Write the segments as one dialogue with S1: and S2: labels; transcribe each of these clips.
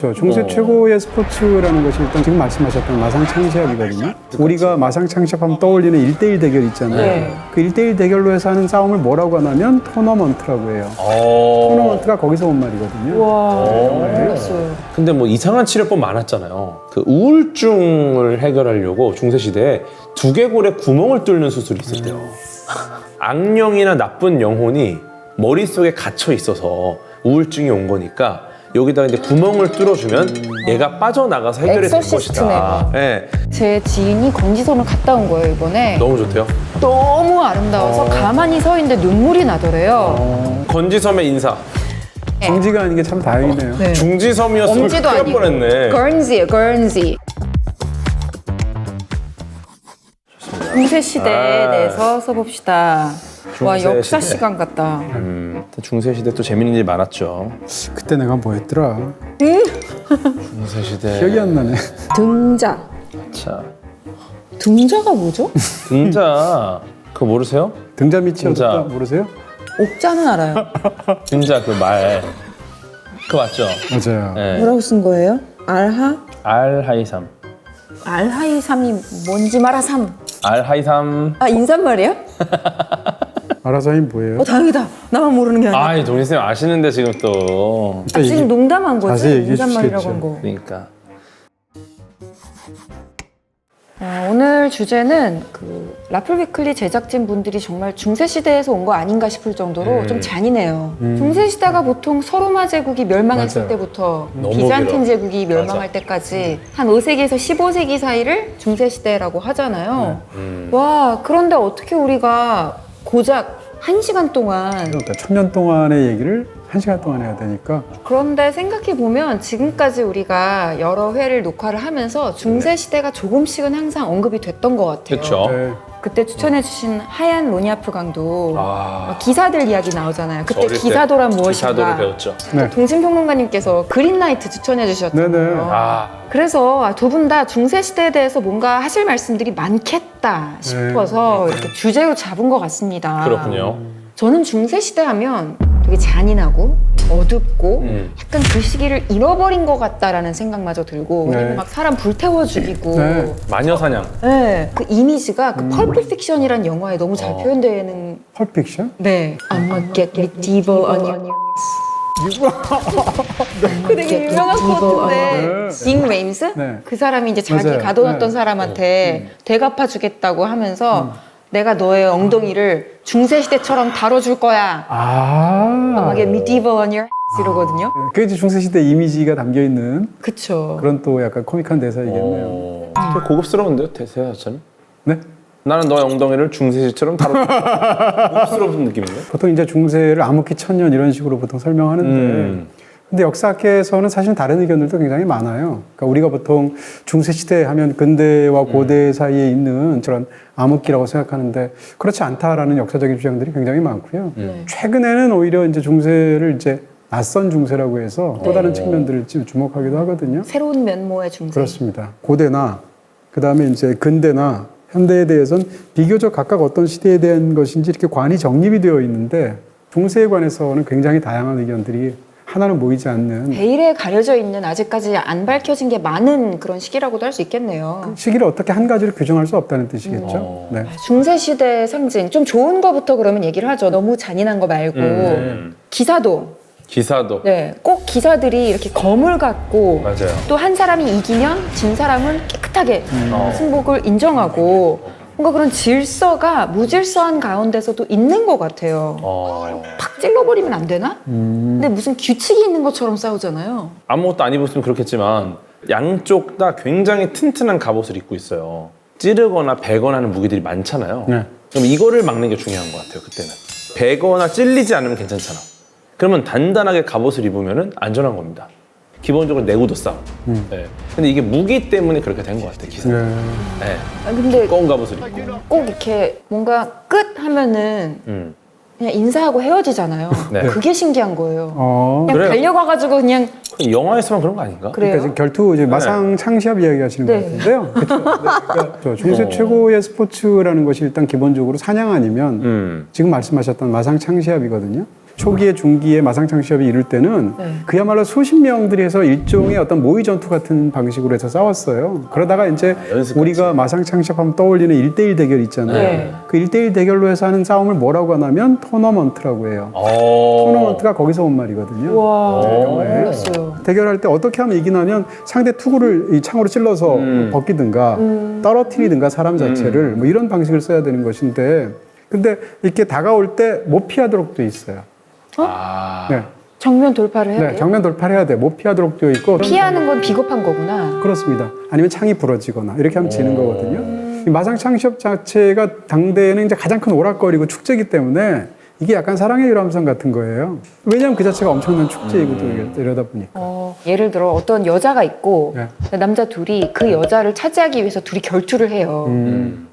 S1: 중세 최고의 스포츠라는 것이 일단 지금 말씀하셨던 마상창시합이거든요. 우리가 마상창시합하면 떠올리는 1대1 대결 있잖아요.
S2: 네.
S1: 그 1대1 대결로 해서 하는 싸움을 뭐라고 하냐면 토너먼트라고 해요. 토너먼트가 거기서 온 말이거든요.
S2: 와, 몰랐어요.
S3: 근데 뭐 이상한 치료법 많았잖아요. 그 우울증을 해결하려고 중세시대에 두개골에 구멍을 뚫는 수술이 있었대요. 악령이나 나쁜 영혼이 머릿속에 갇혀 있어서 우울증이 온 거니까 여기다가 이제 구멍을 뚫어주면 얘가 빠져나가서 해결이 될 것이다. 네.
S2: 제 지인이 건지섬을 갔다 온 거예요, 이번에.
S3: 너무 좋대요.
S2: 너무 아름다워서 가만히 서 있는데 눈물이 나더래요.
S3: 건지섬의 인사.
S1: 정지가 아닌 게 참 다행이네요.
S2: 네.
S3: 중지섬이었으면
S2: 엄지도
S3: 큰일 날
S2: 아니고.
S3: 뻔했네.
S2: 걸은지예요, 걸은지. 중세 시대에 대해서 써봅시다. 와,
S3: 중세
S2: 역사
S3: 시대.
S2: 시간 같다.
S3: 중세시대 또 재밌는 일 많았죠.
S1: 그때 내가 뭐 했더라?
S3: 중세시대.
S1: 기억이 안 나네.
S2: 등자.
S3: 자,
S2: 등자가 뭐죠?
S3: 등자. 그거 모르세요?
S1: 등자 밑이
S3: 등자.
S1: 어둡다 모르세요?
S2: 옥자는 알아요.
S3: 등자 그 말. 그거 맞죠?
S1: 맞아요.
S3: 네.
S2: 뭐라고 쓴 거예요? 알하?
S3: 알하이삼.
S2: 알하이삼이 뭔지 말아삼.
S3: 알하이삼.
S2: 아, 인사말이에요?
S1: 알아서 하긴 뭐예요?
S2: 다행이다. 나만 모르는 게 아니야.
S3: 아이 동희쌤 아시는데 지금 또.
S2: 아, 지금 농담한 거지?
S1: 자세히 얘기해
S2: 인사말이라고
S1: 주시겠죠.
S2: 한 거.
S3: 그러니까.
S2: 오늘 주제는 그 라플위클리 제작진 분들이 정말 중세 시대에서 온 거 아닌가 싶을 정도로 좀 잔인해요. 중세 시대가 보통 서로마 제국이 멸망했을
S1: 맞아요.
S2: 때부터
S3: 너무
S2: 비잔틴
S3: 길어.
S2: 제국이 멸망할 때까지 한 5세기에서 15세기 사이를 중세 시대라고 하잖아요. 와, 그런데 어떻게 우리가 고작 1시간 동안
S1: 그러니까 1000년 동안의 얘기를 1시간 동안 해야 되니까
S2: 그런데 생각해보면 지금까지 우리가 여러 회를 녹화를 하면서 중세 시대가 조금씩은 항상 언급이 됐던 것 같아요.
S3: 그렇죠.
S1: 네.
S2: 그때 추천해주신 하얀 로니아프 강도
S3: 아.
S2: 막 기사들 이야기 나오잖아요. 그때
S3: 어릴 때
S2: 기사도란 무엇인가.
S3: 기사도를 배웠죠.
S1: 네.
S2: 동심평론가님께서 그린라이트 추천해주셨잖아요.
S1: 네네.
S3: 아.
S2: 그래서 두 분 다 중세 시대에 대해서 뭔가 하실 말씀들이 많겠다 싶어서 이렇게 주제로 잡은 것 같습니다.
S3: 그렇군요.
S2: 저는 중세 시대 하면 되게 잔인하고 어둡고 약간 그 시기를 잃어버린 것 같다라는 생각마저 들고
S1: 네.
S2: 그리고 막 사람 불태워 죽이고
S1: 네.
S3: 마녀사냥.
S2: 네, 그 이미지가 그 펄프 픽션이라는 영화에 너무 잘 표현되는
S1: 펄픽션?
S2: 네 I'm gonna get medieval on your 그 되게 유명한 코트인데
S1: 네.
S2: 딩 레임스?
S1: 네.
S2: 그 사람이 이제 자기
S1: 맞아요.
S2: 가둬놨던
S1: 네.
S2: 사람한테 되갚아 주겠다고 하면서 내가 너의 엉덩이를 중세시대처럼 다뤄줄 거야 I'm gonna get medieval on your 이러거든요.
S1: 그게 이제 중세시대 이미지가 담겨있는
S2: 그쵸.
S1: 그런 또 약간 코믹한 대사이겠네요.
S3: 되게 고급스러운데요, 대사 자체는?
S1: 네?
S3: 나는 너의 엉덩이를 중세시처럼 다루겠다. 고급스러운 느낌인데?
S1: 보통 이제 중세를 암흑기 천년 이런 식으로 보통 설명하는데 근데 역사학계에서는 사실 다른 의견들도 굉장히 많아요. 그러니까 우리가 보통 중세시대 하면 근대와 고대 사이에 있는 저런 암흑기라고 생각하는데 그렇지 않다라는 역사적인 주장들이 굉장히 많고요. 최근에는 오히려 이제 중세를 이제 낯선 중세라고 해서 또 다른 측면들을 지금 주목하기도 하거든요.
S2: 새로운 면모의 중세.
S1: 그렇습니다. 고대나 그다음에 이제 근대나 현대에 대해서는 비교적 각각 어떤 시대에 대한 것인지 이렇게 관이 정립이 되어 있는데 중세에 관해서는 굉장히 다양한 의견들이 하나는 모이지 않는
S2: 베일에 가려져 있는 아직까지 안 밝혀진 게 많은 그런 시기라고도 할 수 있겠네요.
S1: 시기를 어떻게 한 가지로 규정할 수 없다는 뜻이겠죠. 네.
S2: 중세시대의 상징 좀 좋은 거부터 그러면 얘기를 하죠. 너무 잔인한 거 말고 기사도.
S3: 기사도.
S2: 네, 꼭 기사들이 이렇게 검을 갖고
S3: 맞아요.
S2: 또 한 사람이 이기면 진 사람은 깨끗하게 승복을 인정하고 뭔가 그런 질서가 무질서한 가운데서도 있는 것 같아요. 팍 찔러버리면 안 되나? 근데 무슨 규칙이 있는 것처럼 싸우잖아요.
S3: 아무것도 안 입었으면 그렇겠지만 양쪽 다 굉장히 튼튼한 갑옷을 입고 있어요. 찌르거나 베거나 하는 무기들이 많잖아요.
S1: 네.
S3: 그럼 이거를 막는 게 중요한 것 같아요, 그때는. 베거나 찔리지 않으면 괜찮잖아. 그러면 단단하게 갑옷을 입으면 안전한 겁니다. 기본적으로 내구도 싸움. 네. 근데 이게 무기 때문에 그렇게 된 것 같아요, 기사.
S1: 네.
S3: 네.
S2: 아, 근데
S3: 두꺼운 갑옷을 입고.
S2: 꼭 이렇게 뭔가 끝 하면은 그냥 인사하고 헤어지잖아요.
S3: 네.
S2: 그게 신기한 거예요. 그냥
S3: 그래요.
S2: 달려가가지고 그냥
S3: 그럼 영화에서만 그런 거 아닌가?
S2: 그래요.
S1: 그러니까 지금 결투 이제 마상 창시합 이야기 하시는 것
S2: 네.
S1: 같은데요. 그렇죠. 네. 그러니까 중세 최고의 스포츠라는 것이 일단 기본적으로 사냥 아니면 지금 말씀하셨던 마상 창시합이거든요. 초기에 중기에 마상창 시합이 이룰 때는
S2: 네.
S1: 그야말로 수십 명들이 해서 일종의 어떤 모의 전투 같은 방식으로 해서 싸웠어요. 그러다가 이제 우리가 마상창 시합하면 떠올리는 1대1 대결 있잖아요.
S2: 네.
S1: 그 1대1 대결로 해서 하는 싸움을 뭐라고 하냐면 토너먼트라고 해요. 토너먼트가 거기서 온 말이거든요.
S2: 와,
S1: 영어에.
S2: 몰랐어요.
S1: 대결할 때 어떻게 하면 이기냐면 상대 투구를 이 창으로 찔러서 벗기든가 떨어뜨리든가 사람 자체를 뭐 이런 방식을 써야 되는 것인데 근데 이렇게 다가올 때 못 피하도록 돼 있어요. 네.
S2: 정면 돌파를 해야
S1: 네,
S2: 돼요?
S1: 정면 돌파를 해야 돼. 못 피하도록 되어 있고
S2: 피하는 건 비겁한 거구나.
S1: 그렇습니다. 아니면 창이 부러지거나 이렇게 하면 지는 거거든요. 이 마상창 시합 자체가 당대에는 이제 가장 큰 오락거리고 축제이기 때문에 이게 약간 사랑의 유람선 같은 거예요. 왜냐하면 그 자체가 엄청난 축제이고 또 이러다 보니까.
S2: 예를 들어 어떤 여자가 있고
S1: 네.
S2: 남자 둘이 그 여자를 차지하기 위해서 둘이 결투를 해요.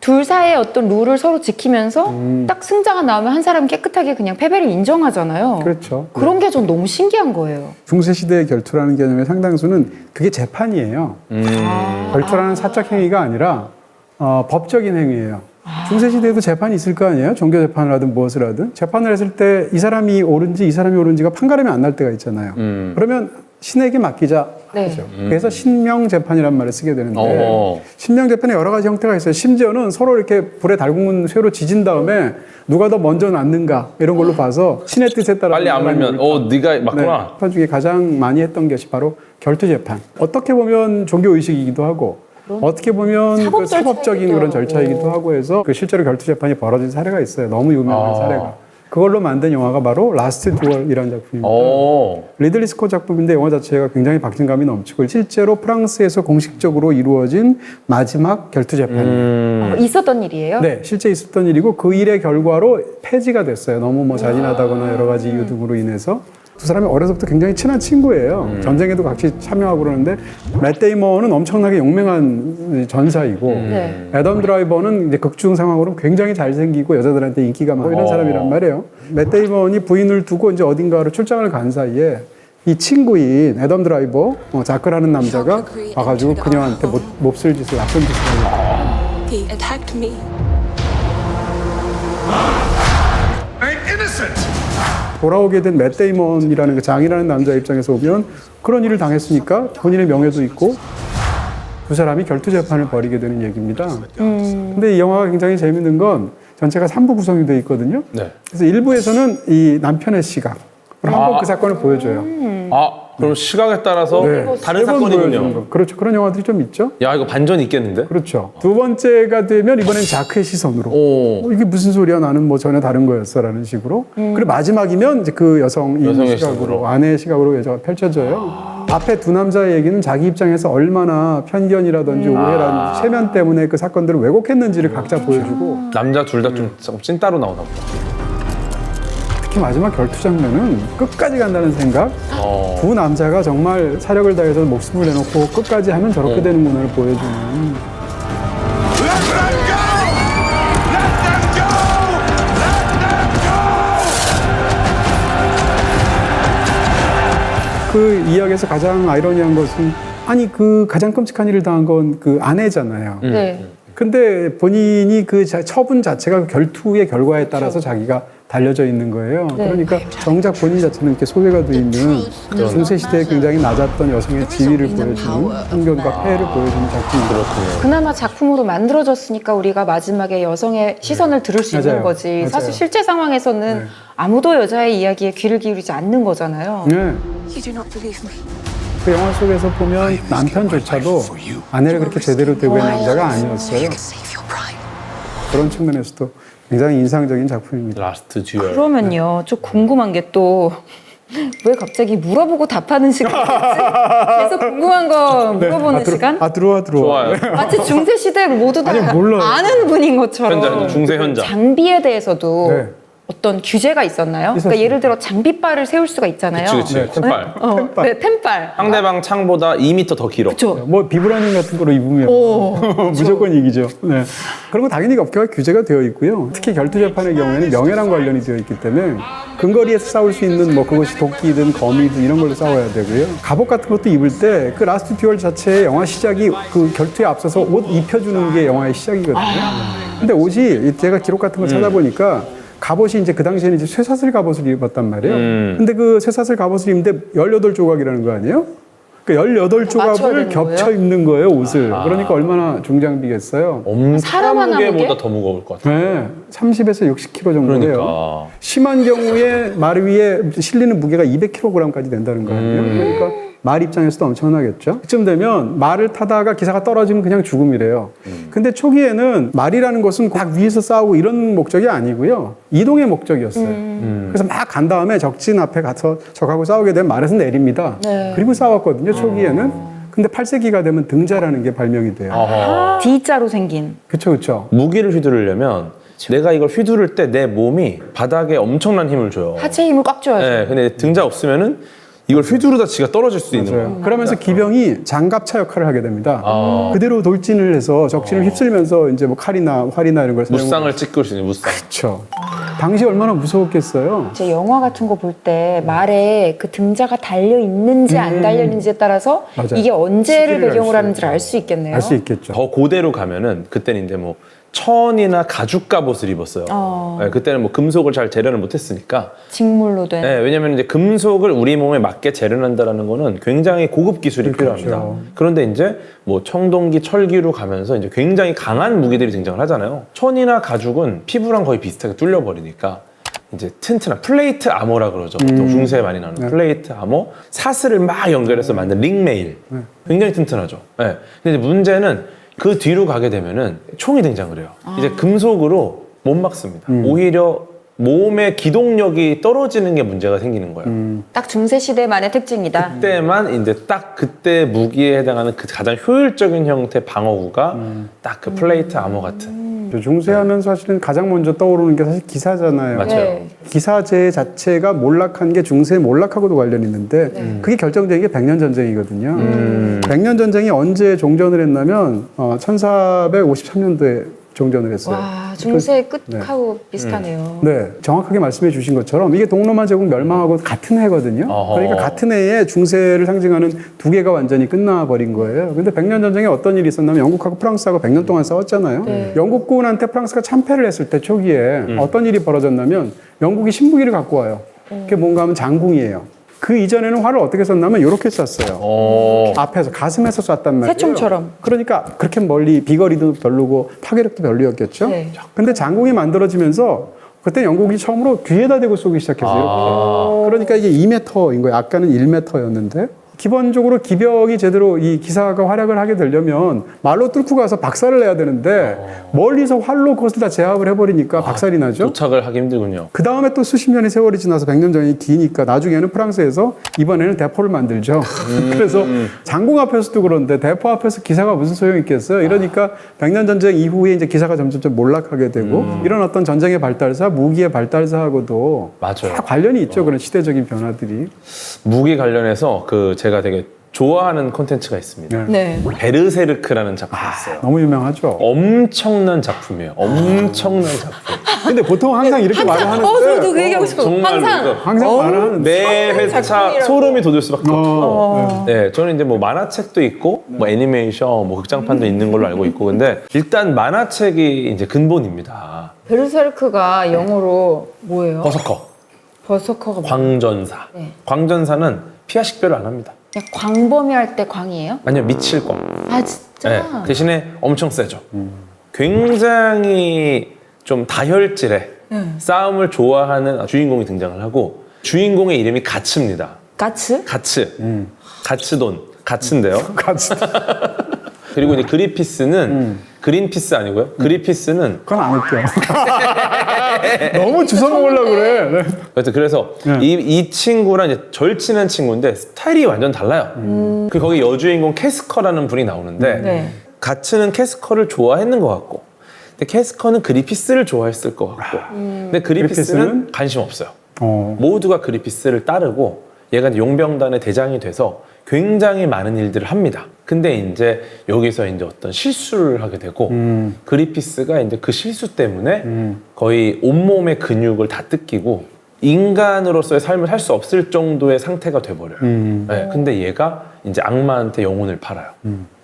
S2: 둘 사이의 어떤 룰을 서로 지키면서 딱 승자가 나오면 한 사람은 깨끗하게 그냥 패배를 인정하잖아요.
S1: 그렇죠.
S2: 그런 게 전 너무 신기한 거예요.
S1: 중세시대의 결투라는 개념의 상당수는 그게 재판이에요. 결투라는 사적 행위가 아니라 법적인 행위예요. 중세시대에도 재판이 있을 거 아니에요? 종교 재판을 하든 무엇을 하든. 재판을 했을 때 이 사람이 옳은지 이 사람이 옳은지가 판가름이 안 날 때가 있잖아요. 그러면 신에게 맡기자
S2: 네.
S1: 하죠. 그래서 신명재판이란 말을 쓰게 되는데 신명재판에 여러 가지 형태가 있어요. 심지어는 서로 이렇게 불에 달군 쇠로 지진 다음에 누가 더 먼저 낫는가 이런 걸로 봐서 신의 뜻에 따라
S3: 빨리 아물면 네가 맞구나.
S1: 재판 중에 가장 많이 했던 것이 바로 결투재판. 어떻게 보면 종교의식이기도 하고 어떻게 보면
S2: 사법
S1: 그 사법적인 그런 절차이기도 하고 해서 그 실제로 결투재판이 벌어진 사례가 있어요. 너무 유명한 사례가. 그걸로 만든 영화가 바로 라스트 듀얼이라는 작품입니다. 리들리 스콧 작품인데 영화 자체가 굉장히 박진감이 넘치고 실제로 프랑스에서 공식적으로 이루어진 마지막 결투재판이에요.
S2: 있었던 일이에요?
S1: 네, 실제 있었던 일이고 그 일의 결과로 폐지가 됐어요. 너무 뭐 잔인하다거나 여러 가지 이유 등으로 인해서. 두 사람이 어려서부터 굉장히 친한 친구예요. 전쟁에도 같이 참여하고 그러는데 맷 데이먼은 엄청나게 용맹한 전사이고
S2: 네.
S1: 애덤 드라이버는 이제 극중 상황으로 굉장히 잘생기고 여자들한테 인기가 많고 이런 사람이란 말이에요. 맷 데이먼이 부인을 두고 이제 어딘가로 출장을 간 사이에 이 친구인 애덤 드라이버 자크라는 남자가 와가지고 그녀한테 몹쓸 짓을 나쁜 짓을 하고
S4: He attacked me.
S5: I'm innocent.
S1: 돌아오게 된 맷 데이먼이라는 그 장이라는 남자 입장에서 보면 그런 일을 당했으니까 본인의 명예도 있고 두 사람이 결투 재판을 벌이게 되는 얘기입니다. 근데 이 영화가 굉장히 재밌는 건 전체가 3부 구성이 되어 있거든요.
S3: 네.
S1: 그래서 1부에서는 이 남편의 시각 한번 그 사건을 보여줘요.
S3: 그럼 시각에 따라서
S1: 네.
S3: 다른
S1: 매번 보여주는
S3: 사건이군요.
S1: 거. 그렇죠. 그런 영화들이 좀 있죠.
S3: 야, 이거 반전이 있겠는데?
S1: 그렇죠. 두 번째가 되면 이번엔 자크의 시선으로 이게 무슨 소리야 나는 뭐 전혀 다른 거였어라는 식으로 그리고 마지막이면 이제 그 여성의
S3: 여성의
S1: 시각으로
S3: 시선으로.
S1: 아내의 시각으로 여자가 펼쳐져요. 앞에 두 남자의 얘기는 자기 입장에서 얼마나 편견이라든지 오해라든지 체면 때문에 그 사건들을 왜곡했는지를 각자 보여주고
S3: 남자 둘 다 좀 찐따로 나오나 보다.
S1: 특히 마지막 결투 장면은 끝까지 간다는 생각 두 남자가 정말 사력을 다해서 목숨을 내놓고 끝까지 하면 저렇게 되는구나를 보여주는
S5: Let them go! Let them go! Let them go!
S1: 그 이야기에서 가장 아이러니한 것은 아니 그 가장 끔찍한 일을 당한 건 그 아내잖아요.
S2: 네.
S1: 근데 본인이 그 처분 자체가 그 결투의 결과에 따라서 자기가 달려져 있는 거예요.
S2: 네.
S1: 그러니까 정작 본인 자체는 이렇게 소외가 돼 있는 중세 시대에 굉장히 낮았던 여성의 지위를 보여주는 편견과 폐해를 보여주는 작품이거든요.
S2: 그나마 작품으로 만들어졌으니까 우리가 마지막에 여성의 시선을 들을 수 있는
S1: 맞아요.
S2: 거지.
S1: 맞아요.
S2: 사실 실제 상황에서는
S1: 네.
S2: 아무도 여자의 이야기에 귀를 기울이지 않는 거잖아요.
S1: 네.
S4: You do not believe me.
S1: 그 영화 속에서 보면 남편조차도 아내를 그렇게 제대로 대우한 남자가 아니었어요.
S4: Save your pride.
S1: 그런 측면에서도 굉장히 인상적인 작품입니다.
S3: 라스트 듀얼.
S2: 그러면요, 좀 궁금한 게 또 왜 갑자기 물어보고 답하는 시간이지? 계속 궁금한 거 물어보는 시간?
S1: 들어와.
S3: 좋아요.
S2: 마치 중세 시대를 모두 다
S1: 아니, 몰라요.
S2: 아는 분인 것처럼.
S3: 현자, 중세 현자.
S2: 장비에 대해서도
S1: 네.
S2: 어떤 규제가 있었나요?
S1: 있었어요.
S2: 그러니까 예를 들어 장비빨을 세울 수가 있잖아요.
S3: 그치. 템빨.
S2: 네, 템빨.
S3: 상대방 창보다 2m 더 길어.
S2: 그렇죠.
S1: 뭐 비브라늄 같은 거로 입으면 무조건 이기죠. 네. 그런 건 당연히 업계가 규제가 되어 있고요. 특히 결투 재판의 경우에는 명예랑 관련이 되어 있기 때문에 근거리에서 싸울 수 있는 뭐 그것이 도끼든 거미든 이런 걸로 싸워야 되고요. 갑옷 같은 것도 입을 때 그 라스트 듀얼 자체의 영화 시작이 그 결투에 앞서서 옷 입혀주는 게 영화의 시작이거든요. 근데 옷이 제가 기록 같은 거 찾아보니까 갑옷이 이제 그 당시에는 이제 쇠사슬 갑옷을 입었단 말이에요. 근데 그 쇠사슬 갑옷을 입는데 18조각이라는 거 아니에요? 그
S2: 맞춰야
S1: 18조각을
S2: 되는
S1: 겹쳐
S2: 거예요?
S1: 입는 거예요, 옷을. 그러니까 얼마나 중장비겠어요.
S2: 사람 하나
S3: 엄청난
S2: 무게?
S3: 무게보다 더 무거울 것 같아요.
S1: 네, 30에서 60kg 정도 돼요.
S3: 그러니까.
S1: 심한 경우에 말 위에 실리는 무게가 200kg까지 된다는 거 아니에요? 그러니까 말 입장에서도 엄청나겠죠. 그쯤 되면 말을 타다가 기사가 떨어지면 그냥 죽음이래요. 근데 초기에는 말이라는 것은 막 위에서 싸우고 이런 목적이 아니고요. 이동의 목적이었어요. 그래서 막 간 다음에 적진 앞에 가서 적하고 싸우게 되면 말에서 내립니다.
S2: 네.
S1: 그리고 싸웠거든요, 초기에는. 근데 8세기가 되면 등자라는 게 발명이 돼요.
S3: 어허.
S2: D자로 생긴.
S1: 그쵸, 그쵸.
S3: 무기를 휘두르려면 내가 이걸 휘두를 때 내 몸이 바닥에 엄청난 힘을 줘요.
S2: 하체 힘을 꽉 줘야죠.
S3: 네, 근데 등자 없으면은 이걸 휘두르다 지가 떨어질 수 있는 거예요.
S1: 그러면서 기병이 장갑차 역할을 하게 됩니다.
S3: 아.
S1: 그대로 돌진을 해서 적진을 휩쓸면서 이제 뭐 칼이나 활이나 이런 걸
S3: 무쌍을 찍을 수 있는 무쌍.
S1: 그렇죠. 당시 얼마나 무서웠겠어요.
S2: 제 영화 같은 거 볼 때 말에 그 등자가 달려 있는지 안 달려 있는지에 따라서
S1: 맞아요.
S2: 이게 언제를
S1: 시기를
S2: 배경으로
S1: 알 수
S2: 하는지를 알 수 있겠네요.
S1: 알 수 있겠죠.
S3: 더 고대로 가면은 그때는 이제 뭐 천이나 가죽 갑옷을 입었어요. 네, 그때는 뭐 금속을 잘 재련을 못했으니까.
S2: 직물로 된.
S3: 네, 왜냐면 이제 금속을 우리 몸에 맞게 재련한다라는 거는 굉장히 고급 기술이 필요합니다. 그런데 이제 뭐 청동기, 철기로 가면서 이제 굉장히 강한 무기들이 등장을 하잖아요. 천이나 가죽은 피부랑 거의 비슷하게 뚫려버리니까 이제 튼튼한 플레이트 아머라 그러죠. 보통 중세에 많이 나오는 플레이트 아머, 사슬을 막 연결해서 만든 링메일. 굉장히 튼튼하죠. 네. 근데 이제 문제는 그 뒤로 가게 되면은 총이 등장을 해요. 이제 금속으로 못 막습니다. 오히려 몸의 기동력이 떨어지는 게 문제가 생기는 거예요.
S2: 딱 중세 시대만의 특징이다.
S3: 그때만 이제 딱 그때 무기에 해당하는 그 가장 효율적인 형태 방어구가 딱 그 플레이트 아머 같은.
S1: 중세하면 사실은 가장 먼저 떠오르는 게 사실 기사잖아요.
S3: 맞아요.
S2: 네.
S1: 기사제 자체가 몰락한 게 중세 몰락하고도 관련이 있는데 그게 결정적인 게 백년 전쟁이거든요. 백년 전쟁이 언제 종전을 했냐면 1453년도에 종전을 했어요.
S2: 와, 중세의 끝하고 비슷하네요.
S1: 네, 정확하게 말씀해 주신 것처럼 이게 동로마 제국 멸망하고 같은 해거든요.
S3: 어허.
S1: 그러니까 같은 해에 중세를 상징하는 두 개가 완전히 끝나버린 거예요. 근데 백년 전쟁에 어떤 일이 있었냐면 영국하고 프랑스하고 100년 동안 싸웠잖아요.
S2: 네.
S1: 영국군한테 프랑스가 참패를 했을 때 초기에 어떤 일이 벌어졌냐면 영국이 신무기를 갖고 와요. 그게 뭔가 하면 장궁이에요. 그 이전에는 활을 어떻게 썼냐면 이렇게 쐈어요. 앞에서 가슴에서 쐈단 말이에요.
S2: 새총처럼.
S1: 그러니까 그렇게 멀리 비거리도 별로고 파괴력도 별로였겠죠.
S2: 네.
S1: 근데 장궁이 만들어지면서 그때 영국이 처음으로 귀에다 대고 쏘기 시작했어요. 이렇게. 그러니까 이게 2m인 거예요. 아까는 1m였는데. 기본적으로 기병이 제대로 이 기사가 활약을 하게 되려면 말로 뚫고 가서 박살을 내야 되는데 멀리서 활로 그것을 다 제압을 해버리니까 박살이 나죠.
S3: 도착을 하기 힘들군요.
S1: 그 다음에 또 수십 년의 세월이 지나서 100년 전이 기니까 나중에는 프랑스에서 이번에는 대포를 만들죠. 그래서 장궁 앞에서도 그런데 대포 앞에서 기사가 무슨 소용이 있겠어요? 이러니까 100년 전쟁 이후에 이제 기사가 점점 몰락하게 되고 이런 어떤 전쟁의 발달사, 무기의 발달사하고도
S3: 맞아요.
S1: 다 관련이 있죠. 그런 시대적인 변화들이.
S3: 무기 관련해서 제가 되게 좋아하는 콘텐츠가 있습니다.
S2: 네.
S3: 베르세르크라는 작품이 있어요.
S1: 너무 유명하죠.
S3: 엄청난 작품이에요. 엄청난 작품.
S1: 근데 보통 항상 이렇게 말을 하는데
S2: 저도 그 얘기하고 싶어요.
S3: 정말로
S2: 항상.
S1: 항상 말을 하는데
S3: 매 회차
S2: 작품이라고.
S3: 소름이 돋을 수밖에 없고. 네, 저는 이제 뭐 만화책도 있고, 뭐 애니메이션, 뭐 극장판도 있는 걸로 알고 있고, 근데 일단 만화책이 이제 근본입니다.
S2: 베르세르크가 영어로 뭐예요?
S3: 버서커,
S2: 버서커가 뭐?
S3: 광전사.
S2: 네.
S3: 광전사는 피하 식별을 안 합니다.
S2: 그냥 광범위 할 때 광이에요?
S3: 아니요, 미칠 거.
S2: 아 진짜?
S3: 네, 대신에 엄청 세죠. 굉장히 좀 다혈질의 싸움을 좋아하는 주인공이 등장을 하고 주인공의 이름이 가츠입니다.
S2: 가츠?
S3: 가츠. 가츠돈. 가츠인데요.
S1: 같이
S3: 그리고 이제 그리피스는 그린피스 아니고요. 그리피스는
S1: 그건 안 웃겨. 너무 주워 먹으려고 그래. 네.
S3: 그래서 이 친구랑 이제 절친한 친구인데 스타일이 완전 달라요. 그 거기 여주인공 캐스커라는 분이 나오는데
S2: 네.
S3: 가츠는 캐스커를 좋아했는 것 같고 근데 캐스커는 그리피스를 좋아했을 것 같고 근데 그리피스는
S1: 그리피스는?
S3: 관심 없어요.
S1: 어.
S3: 모두가 그리피스를 따르고 얘가 이제 용병단의 대장이 돼서 굉장히 많은 일들을 합니다. 근데 이제 여기서 이제 어떤 실수를 하게 되고 그리피스가 이제 그 실수 때문에 거의 온몸의 근육을 다 뜯기고 인간으로서의 삶을 살 수 없을 정도의 상태가 돼버려요. 네, 근데 얘가 이제 악마한테 영혼을 팔아요.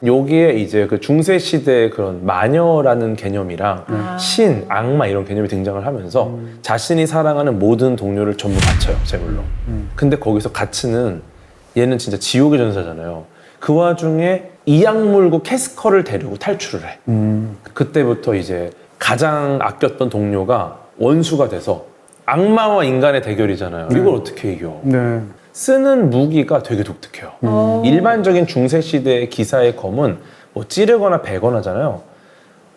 S3: 여기에 이제 그 중세 시대의 그런 마녀라는 개념이랑 신, 악마 이런 개념이 등장을 하면서 자신이 사랑하는 모든 동료를 전부 바쳐요, 제물로. 근데 거기서 가츠는 얘는 진짜 지옥의 전사잖아요. 그 와중에 이악 물고 캐스커를 데리고 탈출을 해. 그때부터 이제 가장 아꼈던 동료가 원수가 돼서 악마와 인간의 대결이잖아요. 이걸 어떻게 이겨?
S1: 네.
S3: 쓰는 무기가 되게 독특해요. 일반적인 중세시대의 기사의 검은 뭐 찌르거나 베거나 하잖아요.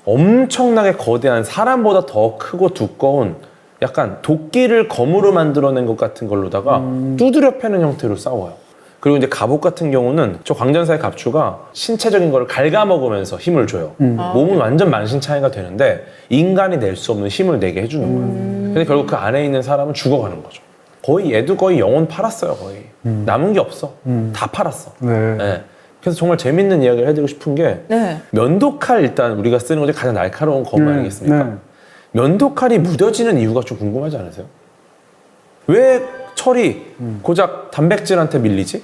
S3: 엄청나게 거대한 사람보다 더 크고 두꺼운 약간 도끼를 검으로 만들어낸 것 같은 걸로다가 두드려 패는 형태로 싸워요. 그리고 이제 갑옷 같은 경우는 저 광전사의 갑주가 신체적인 거를 갉아먹으면서 힘을 줘요. 몸은 완전 만신창이가 되는데 인간이 낼 수 없는 힘을 내게 해주는 거예요. 근데 결국 그 안에 있는 사람은 죽어가는 거죠. 얘도 거의 영혼 팔았어요, 거의. 남은 게 없어. 다 팔았어.
S1: 네.
S3: 네. 그래서 정말 재밌는 이야기를 해드리고 싶은 게
S2: 네.
S3: 면도칼 일단 우리가 쓰는 것중 가장 날카로운 검 아니겠습니까?
S1: 네.
S3: 면도칼이 무뎌지는 이유가 좀 궁금하지 않으세요? 왜 철이 고작 단백질한테 밀리지?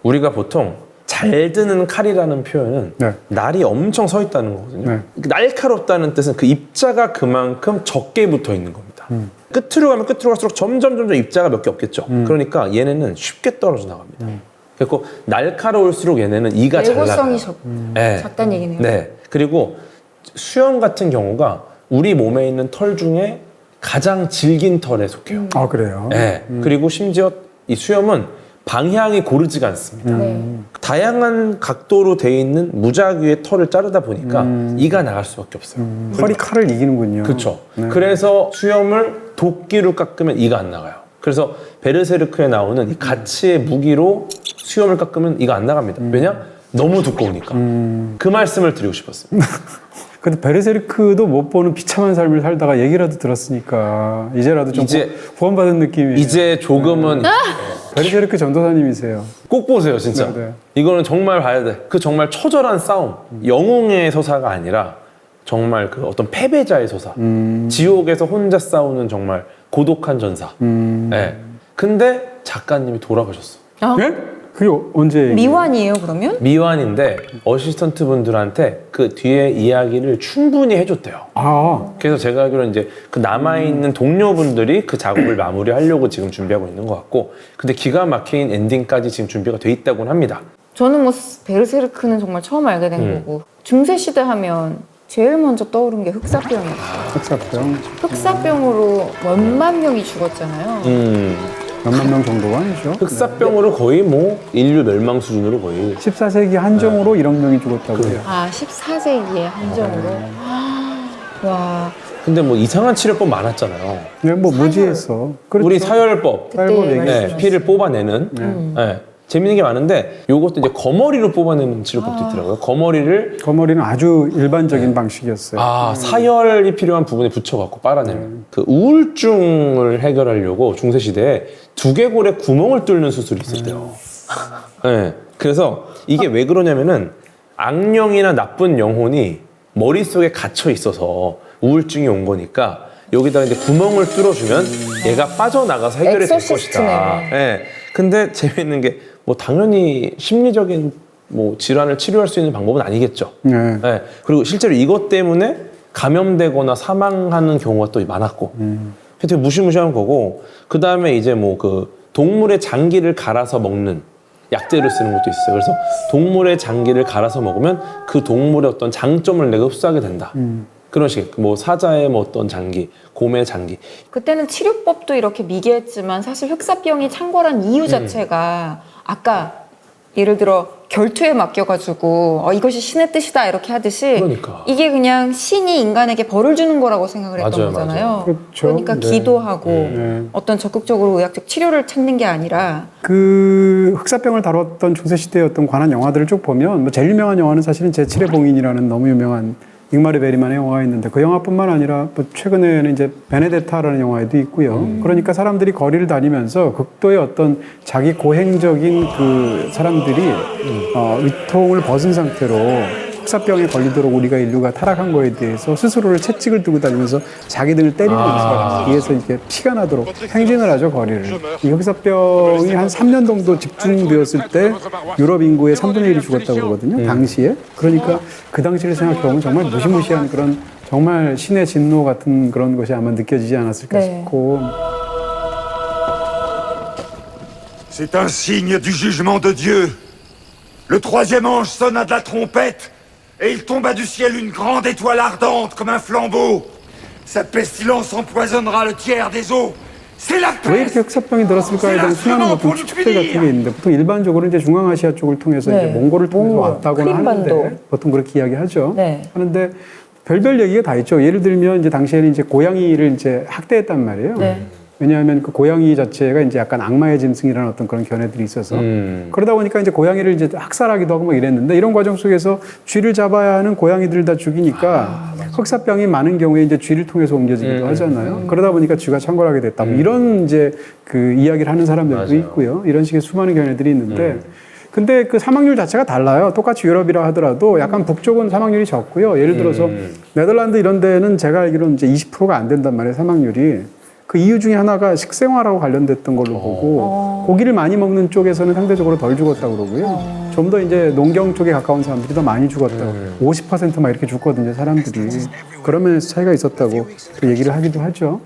S3: 우리가 보통 잘 드는 칼이라는 표현은
S1: 네.
S3: 날이 엄청 서 있다는 거거든요.
S1: 네.
S3: 날카롭다는 뜻은 그 입자가 그만큼 적게 붙어 있는 겁니다. 끝으로 가면 끝으로 갈수록 점점 입자가 몇 개 없겠죠. 그러니까 얘네는 쉽게 떨어져 나갑니다. 그리고 날카로울수록 얘네는 이가 잘 나가요.
S2: 내구성이
S3: 네.
S2: 작다는 얘기네요.
S3: 네. 그리고 수염 같은 경우가 우리 몸에 있는 털 중에 가장 질긴 털에 속해요.
S1: 아, 그래요?
S3: 네. 그리고 심지어 이 수염은 방향이 고르지가 않습니다.
S2: 네.
S3: 다양한 각도로 돼 있는 무작위의 털을 자르다 보니까 이가 나갈 수밖에 없어요.
S1: 털이 칼을 이기는군요.
S3: 그렇죠.
S1: 네.
S3: 그래서 수염을 도끼로 깎으면 이가 안 나가요. 그래서 베르세르크에 나오는 이 가치의 무기로 수염을 깎으면 이가 안 나갑니다. 왜냐? 너무 두꺼우니까. 그 말씀을 드리고 싶었습니다.
S1: 근데 베르세르크도 못 보는 비참한 삶을 살다가 얘기라도 들었으니까 이제라도 좀
S3: 이제-
S1: 구원받은 느낌이.
S3: 이제 조금은
S1: 베르세르크 전도사님이세요.
S3: 꼭 보세요, 진짜.
S1: 네, 네.
S3: 이거는 정말 봐야 돼. 그 정말 처절한 싸움. 영웅의 서사가 아니라 정말 그 어떤 패배자의 서사. 지옥에서 혼자 싸우는 정말 고독한 전사. 네. 근데 작가님이 돌아가셨어.
S1: 예? 그게 언제? 얘기예요?
S2: 미완이에요, 그러면?
S3: 미완인데 어시스턴트 분들한테 그 뒤에 이야기를 충분히 해줬대요.
S1: 아,
S3: 그래서 제가 알기로는 이제 그 남아있는 동료분들이 그 작업을 마무리하려고 지금 준비하고 있는 것 같고, 근데 기가 막힌 엔딩까지 지금 준비가 돼 있다고는 합니다.
S2: 저는 뭐 베르세르크는 정말 처음 알게 된 거고 중세시대 하면 제일 먼저 떠오른 게 흑사병이에요.
S1: 흑사병
S2: 흑사병으로 몇만 명이 죽었잖아요.
S1: 몇만 명 정도가 아니죠?
S3: 흑사병으로 거의 뭐 인류 멸망 수준으로 거의.
S1: 14세기 한정으로 1억 명이 죽었다고 해요.
S2: 아, 14세기의 한정으로. 와,
S3: 근데 뭐 이상한 치료법 많았잖아요.
S1: 네, 뭐 무지했어. 그렇죠.
S3: 우리 사열법,
S1: 사열법
S2: 그때
S1: 얘기.
S3: 네, 피를 뽑아내는. 네. 재밌는 게 많은데 요것도 이제 거머리로 뽑아내는 치료법도 있더라고요. 거머리를
S1: 거머리는 아주 일반적인 방식이었어요.
S3: 사열이 필요한 부분에 붙여갖고 빨아내는 그 우울증을 해결하려고 중세시대에 두개골에 구멍을 뚫는 수술이 있었대요. 네. 그래서 이게 왜 그러냐면은 악령이나 나쁜 영혼이 머릿속에 갇혀 있어서 우울증이 온 거니까 여기다가 이제 구멍을 뚫어주면 얘가 빠져나가서 해결이 될
S2: 엑소시스트네.
S3: 것이다. 네. 근데 재미있는 게 뭐 당연히 심리적인 뭐 질환을 치료할 수 있는 방법은 아니겠죠.
S1: 네.
S3: 네. 그리고 실제로 이것 때문에 감염되거나 사망하는 경우가 또 많았고, 되게 무시무시한 거고, 그 다음에 이제 뭐 그 동물의 장기를 갈아서 먹는 약재를 쓰는 것도 있어요. 그래서 동물의 장기를 갈아서 먹으면 그 동물의 어떤 장점을 내가 흡수하게 된다. 그런 식, 뭐 사자의 뭐 어떤 장기, 곰의 장기.
S2: 그때는 치료법도 이렇게 미개했지만 사실 흑사병이 창궐한 이유 자체가 아까 예를 들어 결투에 맡겨가지고 이것이 신의 뜻이다 이렇게 하듯이
S3: 그러니까.
S2: 이게 그냥 신이 인간에게 벌을 주는 거라고 생각을 했던
S3: 맞아요,
S2: 거잖아요.
S3: 맞아요.
S1: 그렇죠.
S2: 러니까
S1: 네.
S2: 기도하고
S1: 네.
S2: 어떤 적극적으로 의학적 치료를 찾는 게 아니라
S1: 그 흑사병을 다뤘던 중세시대의 어떤 관한 영화들을 쭉 보면 뭐 제일 유명한 영화는 사실은 제7의 봉인이라는 너무 유명한 잉마르 베리만의 영화가 있는데 그 영화뿐만 아니라 뭐 최근에는 이제 베네데타라는 영화에도 있고요. 그러니까 사람들이 거리를 다니면서 극도의 어떤 자기 고행적인 그 사람들이 의통을 벗은 상태로 흑사병에 걸리도록 우리가 인류가 타락한 거에 대해서 스스로를 채찍을 들고 다니면서 자기 등을 때리면서 뒤에서 이렇게 피가 나도록 행진을 하죠, 거리를. 이 흑사병이 한 3년 정도 집중되었을 때 유럽 인구의 3분의 1이 죽었다고 그러거든요, 당시에. 그러니까 그 당시를 생각해보면 정말 무시무시한 그런 정말 신의 진노 같은 그런 것이 아마 느껴지지 않았을까
S2: 네.
S1: 싶고.
S5: C'est un signe du jugement de Dieu. Le troisième ange sonna de la trompette, et il tomba du ciel une grande étoile ardente comme un flambeau. Sa pestilence empoisonnera le tiers des eaux. C'est la
S1: 왜 이렇게
S5: peste.
S1: 흑사병이 들었을까에 대한 수많은 어떤 추측들 같은 게 있는데 보통 일반적으로 이제 중앙아시아 쪽을 통해서
S2: 네.
S1: 이제 몽골을 통해서
S2: 몽골,
S1: 왔다고나
S2: 크림반도.
S1: 하는데 보통 그렇게 이야기하죠.
S2: 네.
S1: 하는데 별별 얘기가 다 있죠. 예를 들면 이제 당시에는 이제 고양이를 이제 학대했단 말이에요.
S2: 네.
S1: 왜냐하면 그 고양이 자체가 이제 약간 악마의 짐승이라는 어떤 그런 견해들이 있어서 그러다 보니까 이제 고양이를 이제 학살하기도 하고 뭐 이랬는데 이런 과정 속에서 쥐를 잡아야 하는 고양이들을 다 죽이니까 흑사병이 많은 경우에 이제 쥐를 통해서 옮겨지기도 하잖아요. 그러다 보니까 쥐가 창궐하게 됐다. 뭐 이런 이제 그 이야기를 하는 사람들도
S3: 맞아요.
S1: 있고요. 이런 식의 수많은 견해들이 있는데 근데 그 사망률 자체가 달라요. 똑같이 유럽이라 하더라도 약간 북쪽은 사망률이 적고요. 예를 들어서 네덜란드 이런 데는 제가 알기로는 이제 20%가 안 된단 말이에요, 사망률이. 그 이유 중에 하나가 식생활하고 관련됐던 걸로 보고 고기를 많이 먹는 쪽에서는 상대적으로 덜 죽었다고 그러고요. 좀 더 이제 농경 쪽에 가까운 사람들이 더 많이 죽었다고 50%막 이렇게 죽거든요, 사람들이. 그런 면에서 차이가 있었다고 또 얘기를 하기도 하죠.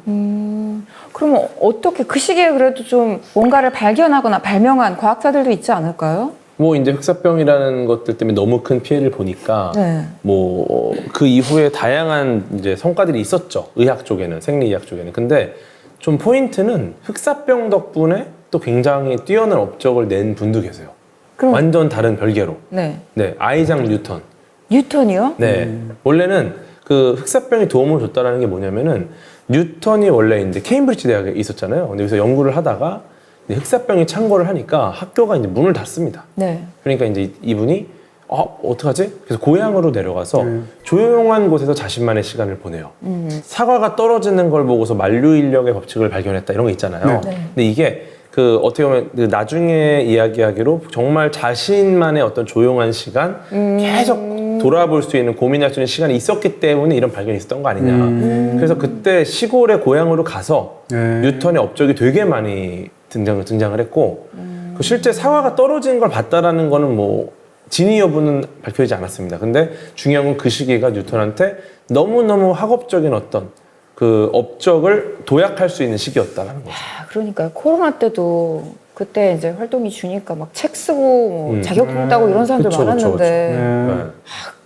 S2: 그러면 어떻게 그 시기에 그래도 좀 뭔가를 발견하거나 발명한 과학자들도 있지 않을까요?
S3: 뭐 이제 흑사병이라는 것들 때문에 너무 큰 피해를 보니까
S2: 네.
S3: 뭐 그 이후에 다양한 이제 성과들이 있었죠. 의학 쪽에는, 생리의학 쪽에는. 근데 좀 포인트는 흑사병 덕분에 또 굉장히 뛰어난 업적을 낸 분도 계세요.
S2: 그럼
S3: 완전 다른 별개로.
S2: 네.
S3: 네, 아이작 뉴턴.
S2: 뉴턴이요?
S3: 네, 원래는 그 흑사병이 도움을 줬다는 게 뭐냐면은 뉴턴이 원래 이제 케임브리지 대학에 있었잖아요. 근데 여기서 연구를 하다가 이제 흑사병이 창궐을 하니까 학교가 이제 문을 닫습니다.
S2: 네.
S3: 그러니까 이제 이분이 어떡하지? 그래서 고향으로 내려가서 조용한 곳에서 자신만의 시간을 보내요. 사과가 떨어지는 걸 보고서 만류인력의 법칙을 발견했다 이런 거 있잖아요.
S2: 네.
S3: 근데 이게 그 어떻게 보면 그 나중에 이야기하기로 정말 자신만의 어떤 조용한 시간 계속 돌아볼 수 있는 고민할 수 있는 시간이 있었기 때문에 이런 발견이 있었던 거 아니냐. 그래서 그때 시골의 고향으로 가서 뉴턴의 업적이 되게 많이 등장을 했고 그 실제 사과가 떨어지는 걸 봤다라는 거는 뭐 진위 여부는 밝혀지지 않았습니다. 근데 중요한 건 그 시기가 뉴턴한테 너무너무 학업적인 어떤 그 업적을 도약할 수 있는 시기였다라는 거죠.
S2: 그러니까요. 코로나 때도 그때 이제 활동이 주니까 막 책 쓰고 뭐 자격증 따고 이런 사람들
S3: 그쵸,
S2: 많았는데
S3: 그쵸.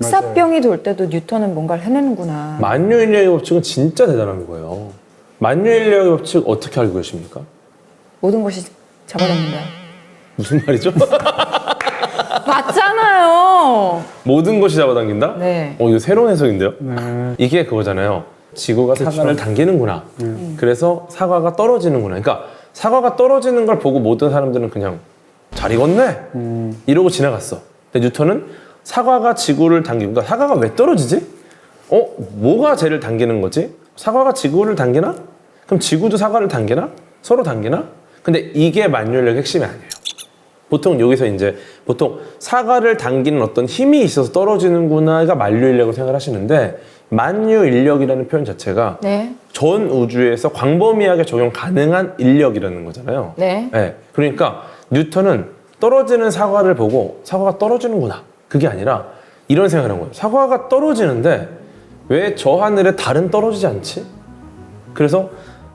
S3: 네.
S2: 흑사병이 돌 때도 뉴턴은 뭔가를 해내는구나.
S3: 만유인력의 법칙은 진짜 대단한 거예요. 만유인력의 법칙 어떻게 알고 계십니까?
S2: 모든 것이 잡아당긴다.
S3: 무슨 말이죠?
S2: 맞잖아요.
S3: 모든 것이 잡아당긴다?
S2: 네.
S3: 이거 새로운 해석인데요?
S1: 네.
S3: 이게 그거잖아요. 지구가 사과를 당기는구나. 그래서 사과가 떨어지는구나. 그러니까 사과가 떨어지는 걸 보고 모든 사람들은 그냥 잘 익었네? 이러고 지나갔어. 근데 뉴턴은 사과가 지구를 당기고, 그러니까 사과가 왜 떨어지지? 뭐가 쟤를 당기는 거지? 사과가 지구를 당기나? 그럼 지구도 사과를 당기나? 서로 당기나? 근데 이게 만유인력의 핵심이 아니에요. 보통 여기서 이제 보통 사과를 당기는 어떤 힘이 있어서 떨어지는구나가 만유인력을 생각하시는데 만유인력이라는 표현 자체가
S2: 네.
S3: 전 우주에서 광범위하게 적용 가능한 인력이라는 거잖아요.
S2: 네.
S3: 그러니까 뉴턴은 떨어지는 사과를 보고 사과가 떨어지는구나. 그게 아니라 이런 생각을 한 거예요. 사과가 떨어지는데 왜 저 하늘에 달은 떨어지지 않지? 그래서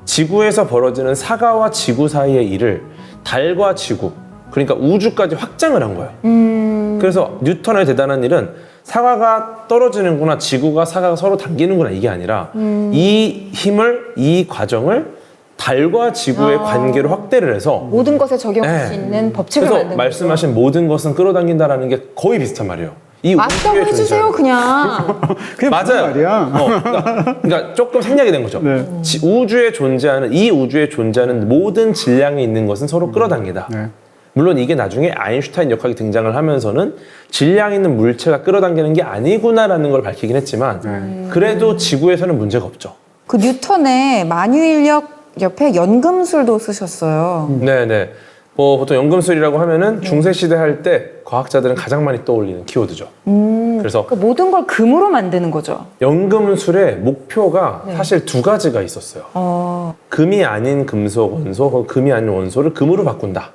S3: 지구에서 벌어지는 사과와 지구 사이의 일을 달과 지구, 그러니까 우주까지 확장을 한 거예요. 그래서 뉴턴의 대단한 일은 사과가 떨어지는구나, 지구가 사과가 서로 당기는구나 이게 아니라 이 힘을, 이 과정을 달과 지구의 관계로 확대를 해서
S2: 모든 것에 적용할
S3: 네.
S2: 수 있는 법칙을
S3: 그래서
S2: 만든
S3: 말씀하신 모든 것은 끌어당긴다라는 게 거의 비슷한 말이에요. 이
S2: 맞다고
S3: 우주의
S2: 해주세요
S3: 존재하는-
S2: 그냥.
S1: 그게 무슨
S3: 맞아요.
S1: 말이야?
S3: 그러니까 조금 생략이 된 거죠.
S1: 네.
S3: 우주에 존재하는 이 우주에 존재하는 모든 질량이 있는 것은 서로 끌어당기다.
S1: 네.
S3: 물론 이게 나중에 아인슈타인 역학이 등장을 하면서는 질량 있는 물체가 끌어당기는 게 아니구나라는 걸 밝히긴 했지만 그래도 지구에서는 문제가 없죠.
S2: 그 뉴턴의 만유인력 옆에 연금술도 쓰셨어요.
S3: 네네. 뭐 보통 연금술이라고 하면은 중세시대 할 때 과학자들은 가장 많이 떠올리는 키워드죠. 그래서
S2: 그러니까 모든 걸 금으로 만드는 거죠.
S3: 연금술의 목표가 사실 두 가지가 있었어요. 금이 아닌 금속 원소 혹은 금이 아닌 원소를 금으로 바꾼다.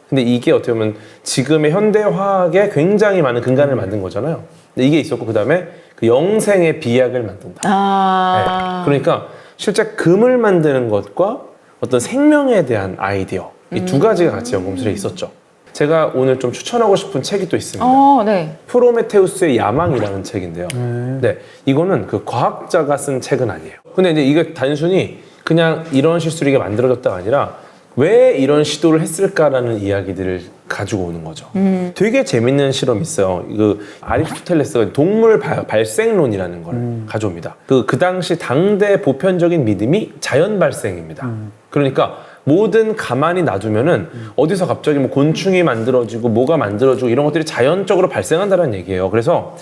S3: 근데 이게 어떻게 보면 지금의 현대화학에 굉장히 많은 근간을 만든 거잖아요. 근데 이게 있었고 그다음에 그 영생의 비약을 만든다. 네. 그러니까 실제 금을 만드는 것과 어떤 생명에 대한 아이디어 이 두 가지가 같이 연금술에 있었죠. 제가 오늘 좀 추천하고 싶은 책이 또 있습니다.
S2: 네.
S3: 프로메테우스의 야망이라는 책인데요. 네, 이거는 그 과학자가 쓴 책은 아니에요. 근데 이제 이게 단순히 그냥 이런 실수리가 만들어졌다가 아니라 왜 이런 시도를 했을까라는 이야기들을 가지고 오는 거죠. 되게 재밌는 실험이 있어요. 그 아리스토텔레스가 동물 발생론이라는 걸 가져옵니다. 그 당시 당대 보편적인 믿음이 자연 발생입니다. 그러니까 뭐든 가만히 놔두면은 어디서 갑자기 뭐 곤충이 만들어지고 뭐가 만들어지고 이런 것들이 자연적으로 발생한다는 얘기예요. 그래서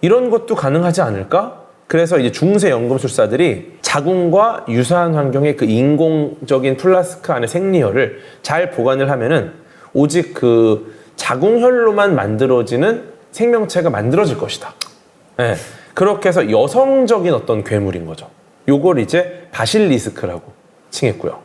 S3: 이런 것도 가능하지 않을까? 그래서 이제 중세 연금술사들이 자궁과 유사한 환경의 그 인공적인 플라스크 안에 생리혈을 잘 보관을 하면은 오직 그 자궁혈로만 만들어지는 생명체가 만들어질 것이다. 네. 그렇게 해서 여성적인 어떤 괴물인 거죠. 요걸 이제 바실리스크라고 칭했고요.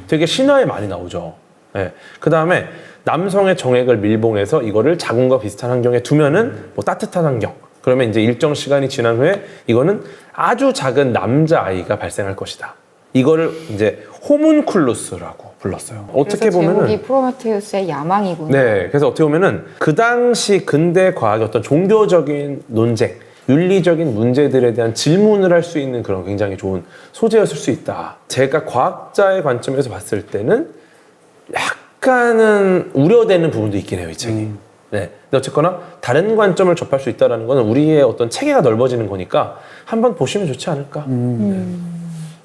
S3: 되게 신화에 많이 나오죠. 네. 그 다음에 남성의 정액을 밀봉해서 이거를 자궁과 비슷한 환경에 두면은 뭐 따뜻한 환경. 그러면 이제 일정 시간이 지난 후에 이거는 아주 작은 남자아이가 발생할 것이다. 이거를 이제 호문쿨루스라고 불렀어요. 어떻게 보면은
S2: 제목이 프로메테우스의 야망이군요.
S3: 네, 그래서 어떻게 보면은 그 당시 근대 과학의 어떤 종교적인 논쟁, 윤리적인 문제들에 대한 질문을 할 수 있는 그런 굉장히 좋은 소재였을 수 있다. 제가 과학자의 관점에서 봤을 때는 약간은 우려되는 부분도 있긴 해요, 이 책이. 네. 근데 어쨌거나 다른 관점을 접할 수 있다는 건 우리의 어떤 체계가 넓어지는 거니까 한번 보시면 좋지 않을까.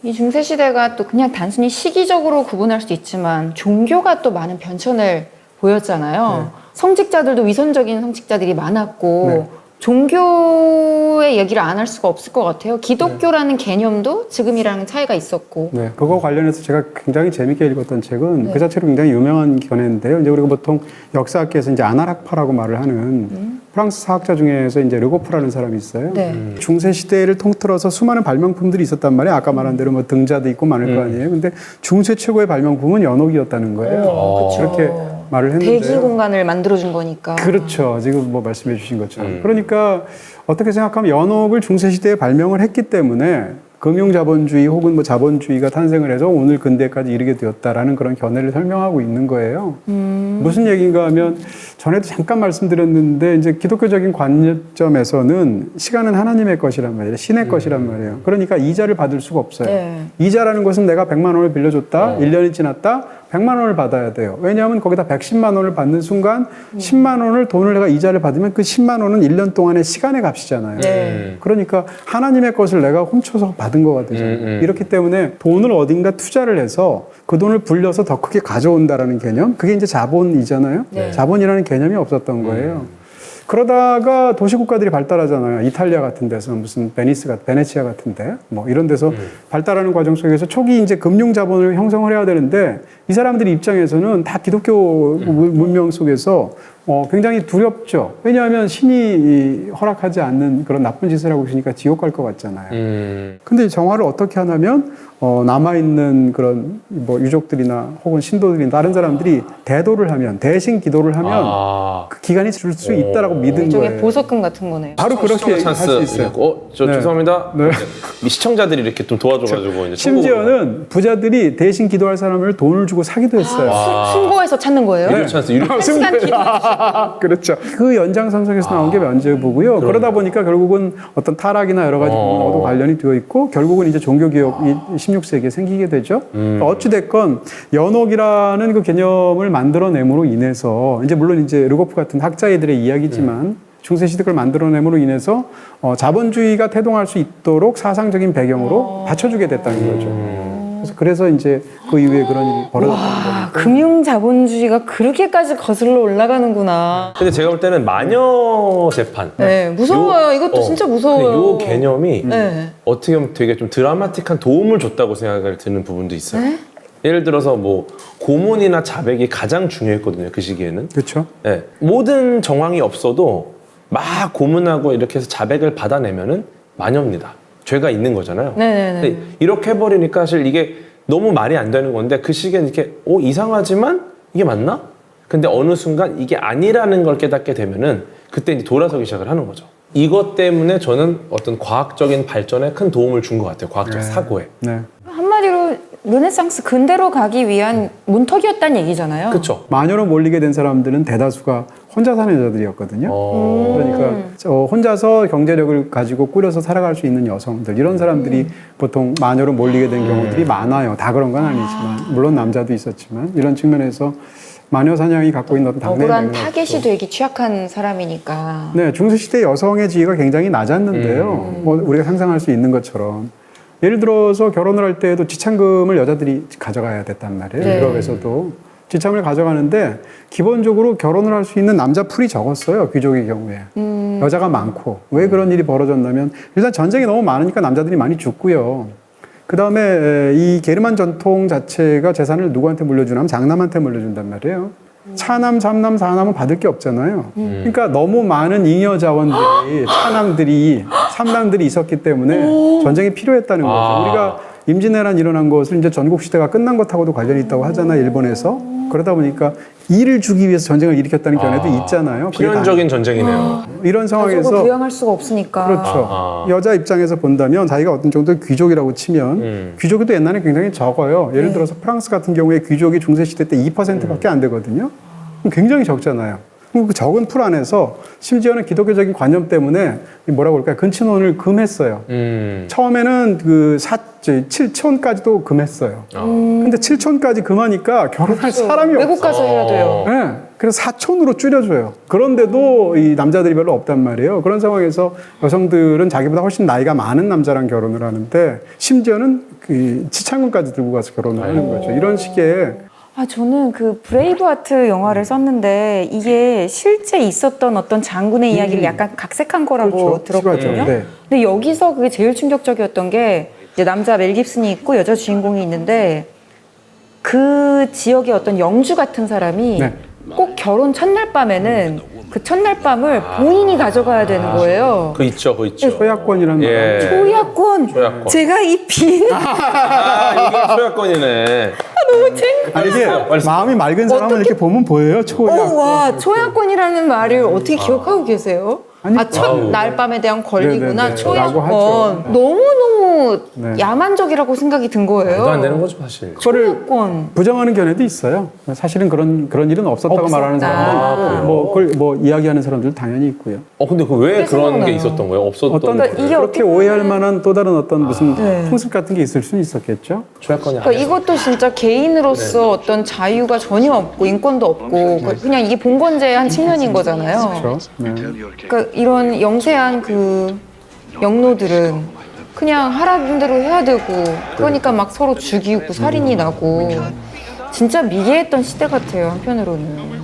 S2: 이 중세시대가 또 그냥 단순히 시기적으로 구분할 수도 있지만 종교가 또 많은 변천을 보였잖아요. 성직자들도 위선적인 성직자들이 많았고 종교의 얘기를 안 할 수가 없을 것 같아요. 기독교라는 개념도 지금이랑 차이가 있었고.
S1: 네, 그거 관련해서 제가 굉장히 재밌게 읽었던 책은 그 자체로 굉장히 유명한 견해인데요. 이제 우리가 보통 역사학계에서 이제 아나락파라고 말을 하는 프랑스 사학자 중에서 이제 르고프라는 사람이 있어요. 중세 시대를 통틀어서 수많은 발명품들이 있었단 말이에요. 아까 말한 대로 뭐 등자도 있고 많을 거 아니에요. 근데 중세 최고의 발명품은 연옥이었다는 거예요. 그렇게 말을 했는데
S2: 대기 공간을 만들어준 거니까.
S1: 그렇죠. 지금 뭐 말씀해 주신 것처럼. 그러니까 어떻게 생각하면 연옥을 중세시대에 발명을 했기 때문에 금융자본주의 혹은 뭐 자본주의가 탄생을 해서 오늘 근대까지 이르게 되었다라는 그런 견해를 설명하고 있는 거예요. 무슨 얘기인가 하면 전에도 잠깐 말씀드렸는데 이제 기독교적인 관점에서는 시간은 하나님의 것이란 말이에요. 신의 것이란 말이에요. 그러니까 이자를 받을 수가 없어요. 이자라는 것은 내가 100만 원을 빌려줬다. 1년이 지났다. 100만 원을 받아야 돼요. 왜냐하면 거기다 110만 원을 받는 순간 10만 원을 돈을 내가 이자를 받으면 그 10만 원은 1년 동안의 시간의 값이잖아요. 그러니까 하나님의 것을 내가 훔쳐서 받은 거가 되잖아요. 이렇기 때문에 돈을 어딘가 투자를 해서 그 돈을 불려서 더 크게 가져온다라는 개념, 그게 이제 자본이잖아요. 자본이라는 개념이 없었던 거예요. 그러다가 도시국가들이 발달하잖아요. 이탈리아 같은 데서 무슨 베네치아 같은데 뭐 이런 데서 발달하는 과정 속에서 초기 이제 금융 자본을 형성을 해야 되는데 이 사람들의 입장에서는 다 기독교 문명 속에서 굉장히 두렵죠. 왜냐하면 신이 허락하지 않는 그런 나쁜 짓을 하고 있으니까 지옥 갈 것 같잖아요. 근데 정화를 어떻게 하냐면 남아있는 그런 뭐 유족들이나 혹은 신도들이나 다른 사람들이 대도를 하면, 대신 기도를 하면 그 기간이 줄 수 있다라고 믿은
S2: 일종의
S1: 거예요.
S2: 보석금 같은 거네요.
S1: 바로 그렇게 할 수 있어요.
S3: 저
S1: 네.
S3: 죄송합니다.
S1: 네.
S3: 시청자들이 이렇게 좀 도와줘가지고 이제
S1: 심지어는 부자들이 대신 기도할 사람을 돈을 주고 사기도 했어요.
S2: 순고에서 찾는 거예요?
S3: 유료 찬스, 유료
S2: 한 시간 기도.
S1: 그렇죠. 그 연장선상에서 나온 게 면죄부고요. 그러다 보니까 결국은 어떤 타락이나 여러 가지 부분하고도 관련이 되어 있고 결국은 이제 종교개혁이 16세기에 생기게 되죠. 어찌됐건 연옥이라는 그 개념을 만들어냄으로 인해서 이제 물론 이제 르고프 같은 학자애들의 이야기지만 중세시대 걸 만들어냄으로 인해서 자본주의가 태동할 수 있도록 사상적인 배경으로 받쳐주게 됐다는 거죠. 그래서 이제 그 이후에 그런 일이 벌어졌다는 거죠.
S2: 금융 자본주의가 그렇게까지 거슬러 올라가는구나.
S3: 근데 제가 볼 때는 마녀 재판.
S2: 네, 무서워요. 이것도 진짜 무서워요.
S3: 이 개념이
S2: 네.
S3: 어떻게 보면 되게 좀 드라마틱한 도움을 줬다고 생각을 드는 부분도 있어요.
S2: 네?
S3: 예를 들어서 뭐 고문이나 자백이 가장 중요했거든요. 그 시기에는.
S1: 그렇죠.
S3: 예, 모든 정황이 없어도 막 고문하고 이렇게 해서 자백을 받아내면은 마녀입니다. 죄가 있는 거잖아요.
S2: 네네네.
S3: 근데 이렇게 해버리니까 사실 이게 너무 말이 안 되는 건데 그 시기엔 이렇게 이상하지만 이게 맞나? 근데 어느 순간 이게 아니라는 걸 깨닫게 되면은 그때 이제 돌아서기 시작을 하는 거죠. 이것 때문에 저는 어떤 과학적인 발전에 큰 도움을 준 것 같아요. 과학적 사고에.
S1: 네.
S2: 한마디로 르네상스 근대로 가기 위한 문턱이었다는 얘기잖아요.
S3: 그렇죠.
S1: 마녀로 몰리게 된 사람들은 대다수가 혼자 사는 여자들이었거든요. 그러니까 혼자서 경제력을 가지고 꾸려서 살아갈 수 있는 여성들 이런 사람들이 보통 마녀로 몰리게 된 경우들이 많아요. 다 그런 건 아니지만 물론 남자도 있었지만 이런 측면에서 마녀 사냥이 갖고 있는 어떤 당내의
S2: 억울한
S1: 맥락도
S2: 타겟이 되기 취약한 사람이니까.
S1: 네, 중세시대 여성의 지위가 굉장히 낮았는데요. 뭐 우리가 상상할 수 있는 것처럼 예를 들어서 결혼을 할 때에도 지참금을 여자들이 가져가야 됐단 말이에요.
S2: 네.
S1: 유럽에서도 지참을 가져가는데 기본적으로 결혼을 할 수 있는 남자 풀이 적었어요. 귀족의 경우에. 여자가 많고. 왜 그런 일이 벌어졌냐면 일단 전쟁이 너무 많으니까 남자들이 많이 죽고요. 그 다음에 이 게르만 전통 자체가 재산을 누구한테 물려주냐면 장남한테 물려준단 말이에요. 차남, 삼남, 사남은 받을 게 없잖아요. 그러니까 너무 많은 잉여 자원들이 차남들이, 삼남들이 있었기 때문에 전쟁이 필요했다는 거죠. 우리가 임진왜란 일어난 것을 이제 전국 시대가 끝난 것하고도 관련이 있다고 하잖아요, 일본에서. 그러다 보니까 이를 주기 위해서 전쟁을 일으켰다는 견해도 있잖아요.
S3: 필연적인 전쟁이네요.
S1: 이런
S2: 가족을
S1: 상황에서
S2: 부양할 수가 없으니까.
S1: 그렇죠. 여자 입장에서 본다면 자기가 어떤 정도의 귀족이라고 치면 귀족이 또 옛날에 굉장히 적어요. 예를 들어서 프랑스 같은 경우에 귀족이 중세시대 때 2%밖에 안 되거든요. 그럼 굉장히 적잖아요. 그럼 그 적은 풀 안에서 심지어는 기독교적인 관념 때문에 뭐라고 그럴까요? 근친혼을 금했어요. 처음에는 그 7촌까지도 금했어요. 근데 7촌까지 금하니까 결혼할 사람이 없어요.
S2: 외국 가서 해야 돼요.
S1: 네, 그래서 4촌으로 줄여줘요. 그런데도 이 남자들이 별로 없단 말이에요. 그런 상황에서 여성들은 자기보다 훨씬 나이가 많은 남자랑 결혼을 하는데 심지어는 그 치창금까지 들고 가서 결혼을 하는 거죠. 이런 식의
S2: 저는 그 브레이브하트 영화를 썼는데 이게 실제 있었던 어떤 장군의 이야기를 약간 각색한 거라고
S1: 그렇죠.
S2: 들었거든요.
S1: 시가죠. 네.
S2: 근데 여기서 그게 제일 충격적이었던 게 이제 남자 멜 깁슨이 있고 여자 주인공이 있는데 그 지역의 어떤 영주 같은 사람이
S1: 네.
S2: 꼭 결혼 첫날 밤에는 그 첫날 밤을 본인이 가져가야 되는 거예요.
S3: 그거 있죠.
S1: 소야권이라는
S3: 예.
S1: 말.
S2: 소야권.
S3: 소야권.
S2: 제가 이 빈
S3: 이게 소야권이네.
S1: 아니 이게 마음이 맑은 사람은 이렇게 보면 보여요. 초야권.
S2: 와, 초야권이라는 말을 어떻게 기억하고 계세요?
S1: 아니,
S2: 첫날 밤에 대한 권리구나,
S1: 네네네. 라고 하죠.
S2: 초야권. 너무너무
S1: 네.
S2: 야만적이라고 생각이 든 거예요.
S3: 말도 안 되는 거죠, 사실.
S2: 초야권.
S1: 부정하는 견해도 있어요. 사실은 그런 일은 없었다고
S2: 없었다.
S1: 말하는 사람도 있고, 뭐 그걸 뭐 이야기하는 사람들도 당연히 있고요.
S3: 근데 왜
S2: 그게
S3: 그런
S2: 생각나요.
S3: 게 있었던 거예요? 없었던
S1: 어떤
S3: 거예요?
S2: 이게
S1: 그렇게
S2: 어떻게
S1: 오해할 만한 또 다른 어떤 무슨
S2: 네.
S1: 풍습 같은 게 있을 수는 있었겠죠.
S3: 초야권이
S2: 그러니까 이것도 진짜 개인으로서 어떤 자유가 전혀 없고 인권도 없고 그냥 이게 봉건제의 한 측면인 거잖아요.
S1: 그렇죠. 네.
S2: 그러니까 이런 영세한 그 영노들은 그냥 하라는 대로 해야 되고 그러니까 막 서로 죽이고 살인이 나고 진짜 미개했던 시대 같아요, 한편으로는.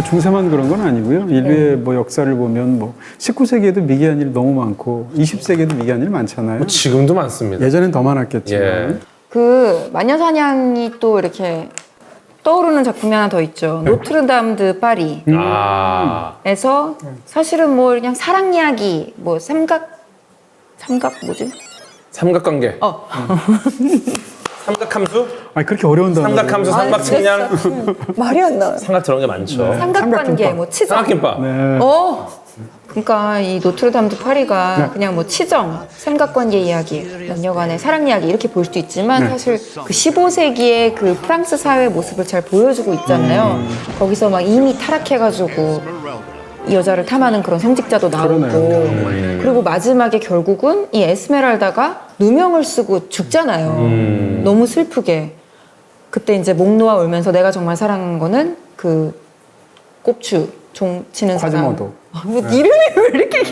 S1: 중세만 그런 건 아니고요. 인류의 뭐 역사를 보면 뭐 19세기에도 미개한 일 너무 많고 20세기에도 미개한 일 많잖아요.
S3: 지금도 많습니다.
S1: 예전엔 더 많았겠지만.
S3: 예.
S2: 그 마녀사냥이 또 이렇게 떠오르는 작품이 하나 더 있죠. 노트르담 드 파리에서 사실은 뭐 그냥 사랑 이야기, 뭐 삼각 뭐지?
S3: 삼각관계. 삼각함수?
S1: 아니 그렇게 어려운 단어.
S3: 삼각함수, 삼각측량.
S2: 말이 안 나와요.
S3: 삼각 들어간 게 많죠.
S2: 삼각관계,
S1: 삼각김밥.
S2: 뭐 치정.
S3: 삼각김밥.
S1: 네.
S2: 그러니까 이 노트르담 드 파리가 그냥 뭐 치정, 삼각관계 이야기, 남녀간의 사랑 이야기 이렇게 볼 수도 있지만 사실 그 15세기의 그 프랑스 사회 모습을 잘 보여주고 있잖아요. 거기서 막 이미 타락해가지고 이 여자를 탐하는 그런 성직자도 나오고
S1: 그러네요.
S2: 그리고 마지막에 결국은 이 에스메랄다가 누명을 쓰고 죽잖아요. 너무 슬프게. 그때 이제 목 놓아 울면서 내가 정말 사랑한 거는 그 꼽추 종 치는 사람.
S1: 과지모도.
S2: 뭐 이름이 왜 이렇게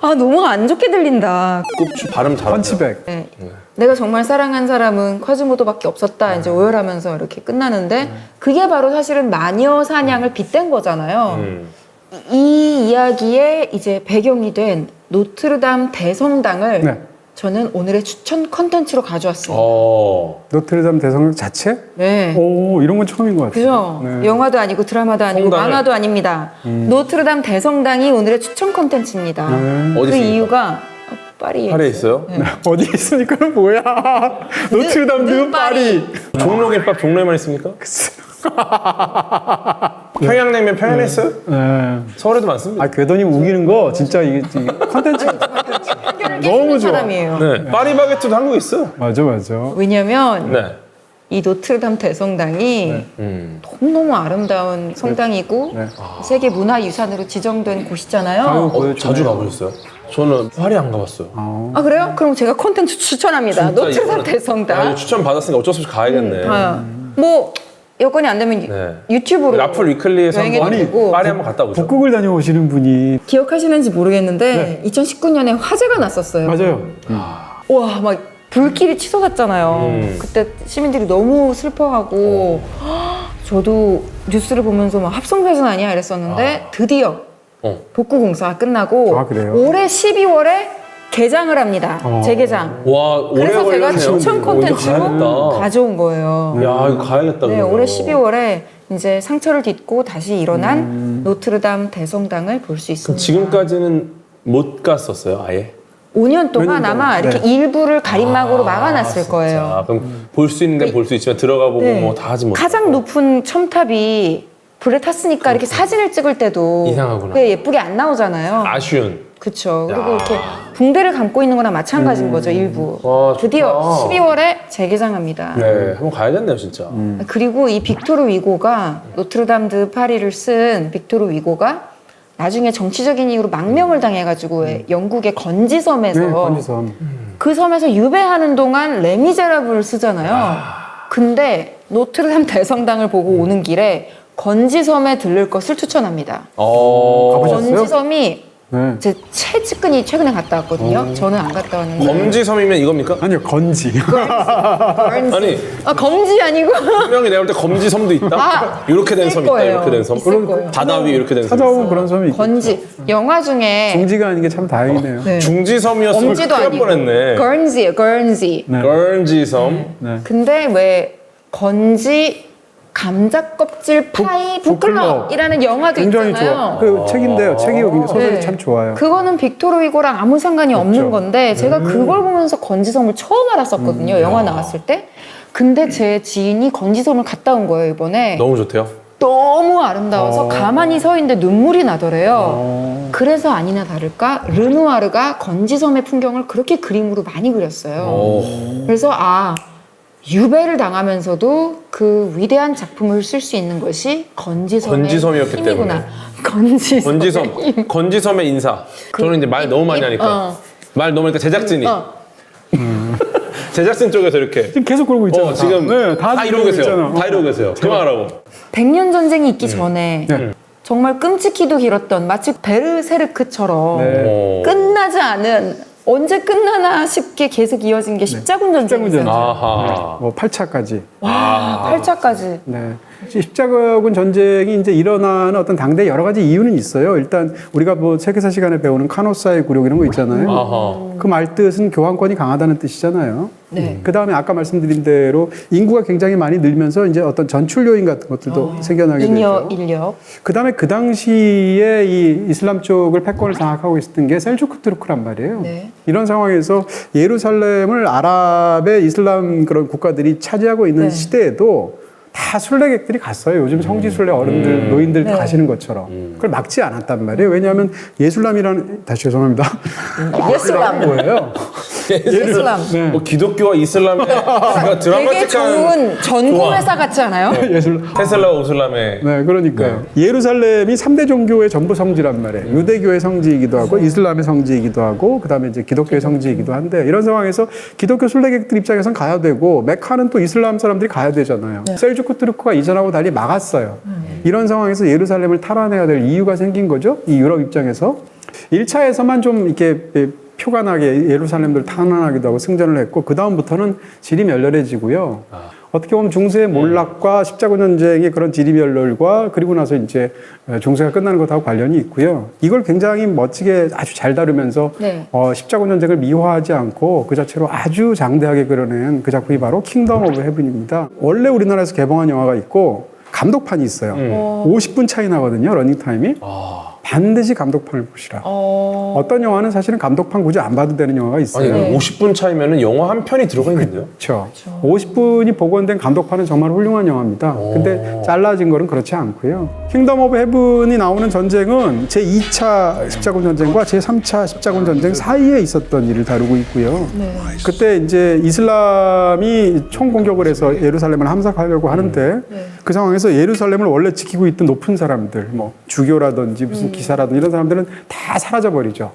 S2: 너무 안 좋게 들린다.
S3: 꼽추 발음 잘하죠.
S1: 펀치백.
S2: 네. 내가 정말 사랑한 사람은 쿼즈모도밖에 없었다. 이제 오열하면서 이렇게 끝나는데 그게 바로 사실은 마녀 사냥을 빗댄 거잖아요. 이 이야기의 이제 배경이 된 노트르담 대성당을
S1: 네.
S2: 저는 오늘의 추천 컨텐츠로 가져왔습니다.
S1: 노트르담 대성당 자체?
S2: 네.
S1: 오, 이런 건 처음인 것 같아요.
S2: 그죠?
S1: 네.
S2: 영화도 아니고 드라마도 아니고
S3: 성당을-
S2: 만화도 아닙니다. 노트르담 대성당이 오늘의 추천 컨텐츠입니다.
S1: 네.
S2: 그
S3: 어디 있습니까?
S2: 이유가 파리에
S3: 파리에 있어요?
S1: 어디 있으니까는 뭐야? 노트르담 드 파리.
S3: 종로김밥 종로에만 있습니까? 평양냉면 평양에 있어요?
S1: 네.
S3: 서울에도 많습니다.
S1: 아, 궤도님 우기는 거 진짜 이게 컨텐츠. 너무 좋아.
S2: 사람이에요.
S3: 네. 파리바게트도 한국에 있어요.
S1: 맞아, 맞아.
S2: 왜냐면
S3: 네.
S2: 이 노트르담 대성당이 너무너무 아름다운 성당이고
S1: 네.
S2: 세계 문화유산으로 지정된 곳이잖아요.
S1: 아유, 보여주네.
S3: 자주 가보셨어요? 저는 파리 안 가봤어요.
S2: 아 그래요? 그럼 제가 콘텐츠 추천합니다.
S3: 진짜
S2: 노트르담
S3: 이거는-
S2: 대성당.
S3: 아, 이거 추천 받았으니까 어쩔 수 없이 가야겠네.
S2: 뭐 여건이 안 되면
S3: 네.
S2: 유튜브로
S3: 라플 위클리에서
S2: 여행해도
S3: 한번
S2: 되고.
S3: 파리 한번 갔다 오죠.
S1: 북극을 다녀오시는 분이.
S2: 기억하시는지 모르겠는데 2019년에 화재가 났었어요.
S1: 맞아요.
S2: 와, 막 불길이 치솟았잖아요. 그때 시민들이 너무 슬퍼하고 저도 뉴스를 보면서 막 합성사진 아니야 이랬었는데 드디어 복구 공사가 끝나고
S1: 아, 그래요?
S2: 올해 12월에 개장을 합니다. 재개장.
S3: 와, 오래
S2: 그래서 제가
S3: 걸렸네요.
S2: 추천
S3: 이거
S2: 콘텐츠로
S3: 가야겠다.
S2: 가져온 거예요.
S3: 야, 이거 가야겠다.
S2: 네,
S3: 그러면.
S2: 올해 12월에 이제 상처를 딛고 다시 일어난 노트르담 대성당을 볼 수
S3: 그럼
S2: 있습니다.
S3: 지금까지는 못 갔었어요, 아예?
S2: 5년 동안
S1: 몇 년
S2: 아마
S1: 동안?
S2: 이렇게 일부를 가림막으로 막아놨을
S3: 진짜.
S2: 거예요.
S3: 그럼 볼 수 있는 데는 볼 수 있지만 들어가 보고
S2: 네.
S3: 뭐 다 하지 못.
S2: 가장 높은 첨탑이 불에 탔으니까 이렇게 사진을 찍을 때도
S3: 이상하구나.
S2: 그게 예쁘게 안 나오잖아요.
S3: 아쉬운.
S2: 그렇죠. 그리고 이렇게 붕대를 감고 있는 거나 마찬가지인 거죠, 일부.
S3: 와,
S2: 드디어
S3: 좋다.
S2: 12월에 재개장합니다.
S3: 네, 한번 가야겠네요, 진짜.
S2: 그리고 이 빅토르 위고가 노트르담 드 파리를 쓴 빅토르 위고가 나중에 정치적인 이유로 망명을 당해가지고 영국의 건지섬에서
S1: 네, 건지섬.
S2: 그 섬에서 유배하는 동안 레미제라블을 쓰잖아요. 근데 노트르담 대성당을 보고 오는 길에 건지섬에 들를 것을 추천합니다.
S1: 가보셨어요?
S2: 건지섬이
S1: 네.
S2: 제 최측근이 최근에 갔다 왔거든요. 저는 안 갔다 왔는데.
S3: 검지섬이면 이겁니까?
S1: 아니요, 건지.
S3: 아니,
S2: 아, 검지 아니고
S3: 분명히 내가 볼 때 검지섬도 있다.
S2: 아,
S3: 이렇게 된 섬
S2: 있을
S3: 있다.
S2: 거예요.
S3: 이렇게 된 섬.
S2: 있을 거예요.
S3: 바다 위 이렇게 된 섬.
S1: 찾아오면 그런 섬이 있겠죠.
S2: 건지 영화 중에
S1: 중지가 아닌 게 참 다행이네요.
S2: 네.
S3: 중지섬이었으면
S2: 엄지도
S3: 큰일 날
S2: 아니고
S3: 뻔했네.
S2: 걸지예요, 걸지.
S1: 네.
S3: 걸지섬.
S1: 네.
S2: 근데 왜 건지 감자 껍질 파이 북클럽이라는 영화도
S1: 굉장히
S2: 있잖아요.
S1: 좋아. 그 책인데요. 책이 소설이
S2: 네.
S1: 참 좋아요.
S2: 그거는 빅토르 위고랑 아무 상관이 없는 건데 제가 그걸 보면서 건지섬을 처음 알았었거든요. 영화 나왔을 때. 근데 제 지인이 건지섬을 갔다 온 거예요, 이번에.
S3: 너무 좋대요.
S2: 너무 아름다워서 가만히 서 있는데 눈물이 나더래요. 그래서 아니나 다를까 르누아르가 건지섬의 풍경을 그렇게 그림으로 많이 그렸어요. 그래서 유배를 당하면서도 그 위대한 작품을 쓸 수 있는 것이 건지섬의
S3: 건지섬이었기
S2: 힘이구나.
S3: 건지섬.
S2: 건지섬.
S3: 건지섬의 인사. 저는 이제 말 너무 많이 하니까. 말 너무 하니까 제작진이. 제작진 쪽에서 이렇게.
S1: 지금 계속 그러고 있잖아요.
S3: 지금
S1: 네,
S3: 다 이러고 계세요. 다 이러고 계세요. 그만하라고.
S2: 100년 전쟁이 있기 전에
S1: 네.
S2: 정말 끔찍히도 길었던 마치 베르세르크처럼
S1: 네.
S2: 끝나지 않은 언제 끝나나 싶게 계속 이어진 게 십자군 전쟁이잖아요.
S1: 전쟁.
S3: 아하.
S1: 뭐 8차까지.
S2: 와, 8차까지.
S1: 네. 십자군 전쟁이 이제 일어나는 어떤 당대 여러 가지 이유는 있어요. 일단 우리가 뭐 세계사 시간에 배우는 카노사의 굴욕 이런 거 있잖아요.
S3: 아하.
S1: 그 말 뜻은 교황권이 강하다는 뜻이잖아요.
S2: 네.
S1: 그 다음에 아까 말씀드린 대로 인구가 굉장히 많이 늘면서 이제 어떤 전출 요인 같은 것들도 생겨나게
S2: 잉여
S1: 되죠.
S2: 인력.
S1: 그 다음에 그 당시에 이 이슬람 쪽을 패권을 장악하고 있었던 게 셀주크 투르크란 말이에요.
S2: 네.
S1: 이런 상황에서 예루살렘을 아랍의 이슬람 그런 국가들이 차지하고 있는
S2: 네.
S1: 시대에도 다 순례객들이 갔어요. 요즘 성지 순례 어른들, 노인들
S2: 네.
S1: 가시는 것처럼. 그걸 막지 않았단 말이에요. 왜냐하면 예술람이라는, 다시 죄송합니다.
S2: 예슬람.
S1: 뭐예요?
S2: 예슬람.
S1: 네.
S3: 뭐 기독교와 이슬람의 뭔가
S2: 되게
S3: 드라마틱한
S2: 좋은 전공
S3: 조합.
S2: 회사 같지 않아요?
S1: 예술.
S3: 테슬라와 오슬람의
S1: 네, 그러니까요. 예루살렘이 3대 종교의 전부 성지란 말이에요. 유대교의 성지이기도 하고, 이슬람의 성지이기도 하고, 그 다음에 이제 기독교의 성지이기도 한데, 이런 상황에서 기독교 순례객들 입장에선 가야 되고, 메카는 또 이슬람 사람들이 가야 되잖아요. 셀주크 투르크가 이전하고 달리 막았어요. 이런 상황에서 예루살렘을 탈환해야 될 이유가 생긴 거죠. 이 유럽 입장에서. 1차에서만 좀 이렇게 표가 나게 예루살렘을 탄환하기도 하고 승전을 했고, 그다음부터는 질이 멸렬해지고요. 어떻게 보면 중세의 몰락과 십자군 전쟁의 그런 지리멸렬과 그리고 나서 이제 중세가 끝나는 것하고 관련이 있고요. 이걸 굉장히 멋지게 아주 잘 다루면서
S2: 네.
S1: 십자군 전쟁을 미화하지 않고 그 자체로 아주 장대하게 그려낸 그 작품이 바로 킹덤 오브 헤븐입니다. 원래 우리나라에서 개봉한 영화가 있고 감독판이 있어요. 50분 차이 나거든요, 러닝타임이. 반드시 감독판을 보시라. 어떤 영화는 사실은 감독판 굳이 안 봐도 되는 영화가 있어요.
S3: 아니 50분 차이면은 영화 한 편이 들어가 있는데요.
S1: 그렇죠. 50분이 복원된 감독판은 정말 훌륭한 영화입니다. 근데 잘라진 거는 그렇지 않고요. 킹덤 오브 헤븐이 나오는 전쟁은 제2차 십자군 전쟁과 제3차 십자군 전쟁 사이에 있었던 일을 다루고 있고요. 그때 이제 이슬람이 총공격을 해서 예루살렘을 함락하려고 하는데 그 상황에서 예루살렘을 원래 지키고 있던 높은 사람들, 뭐 주교라든지 무슨 기사라든지 이런 사람들은 다 사라져버리죠.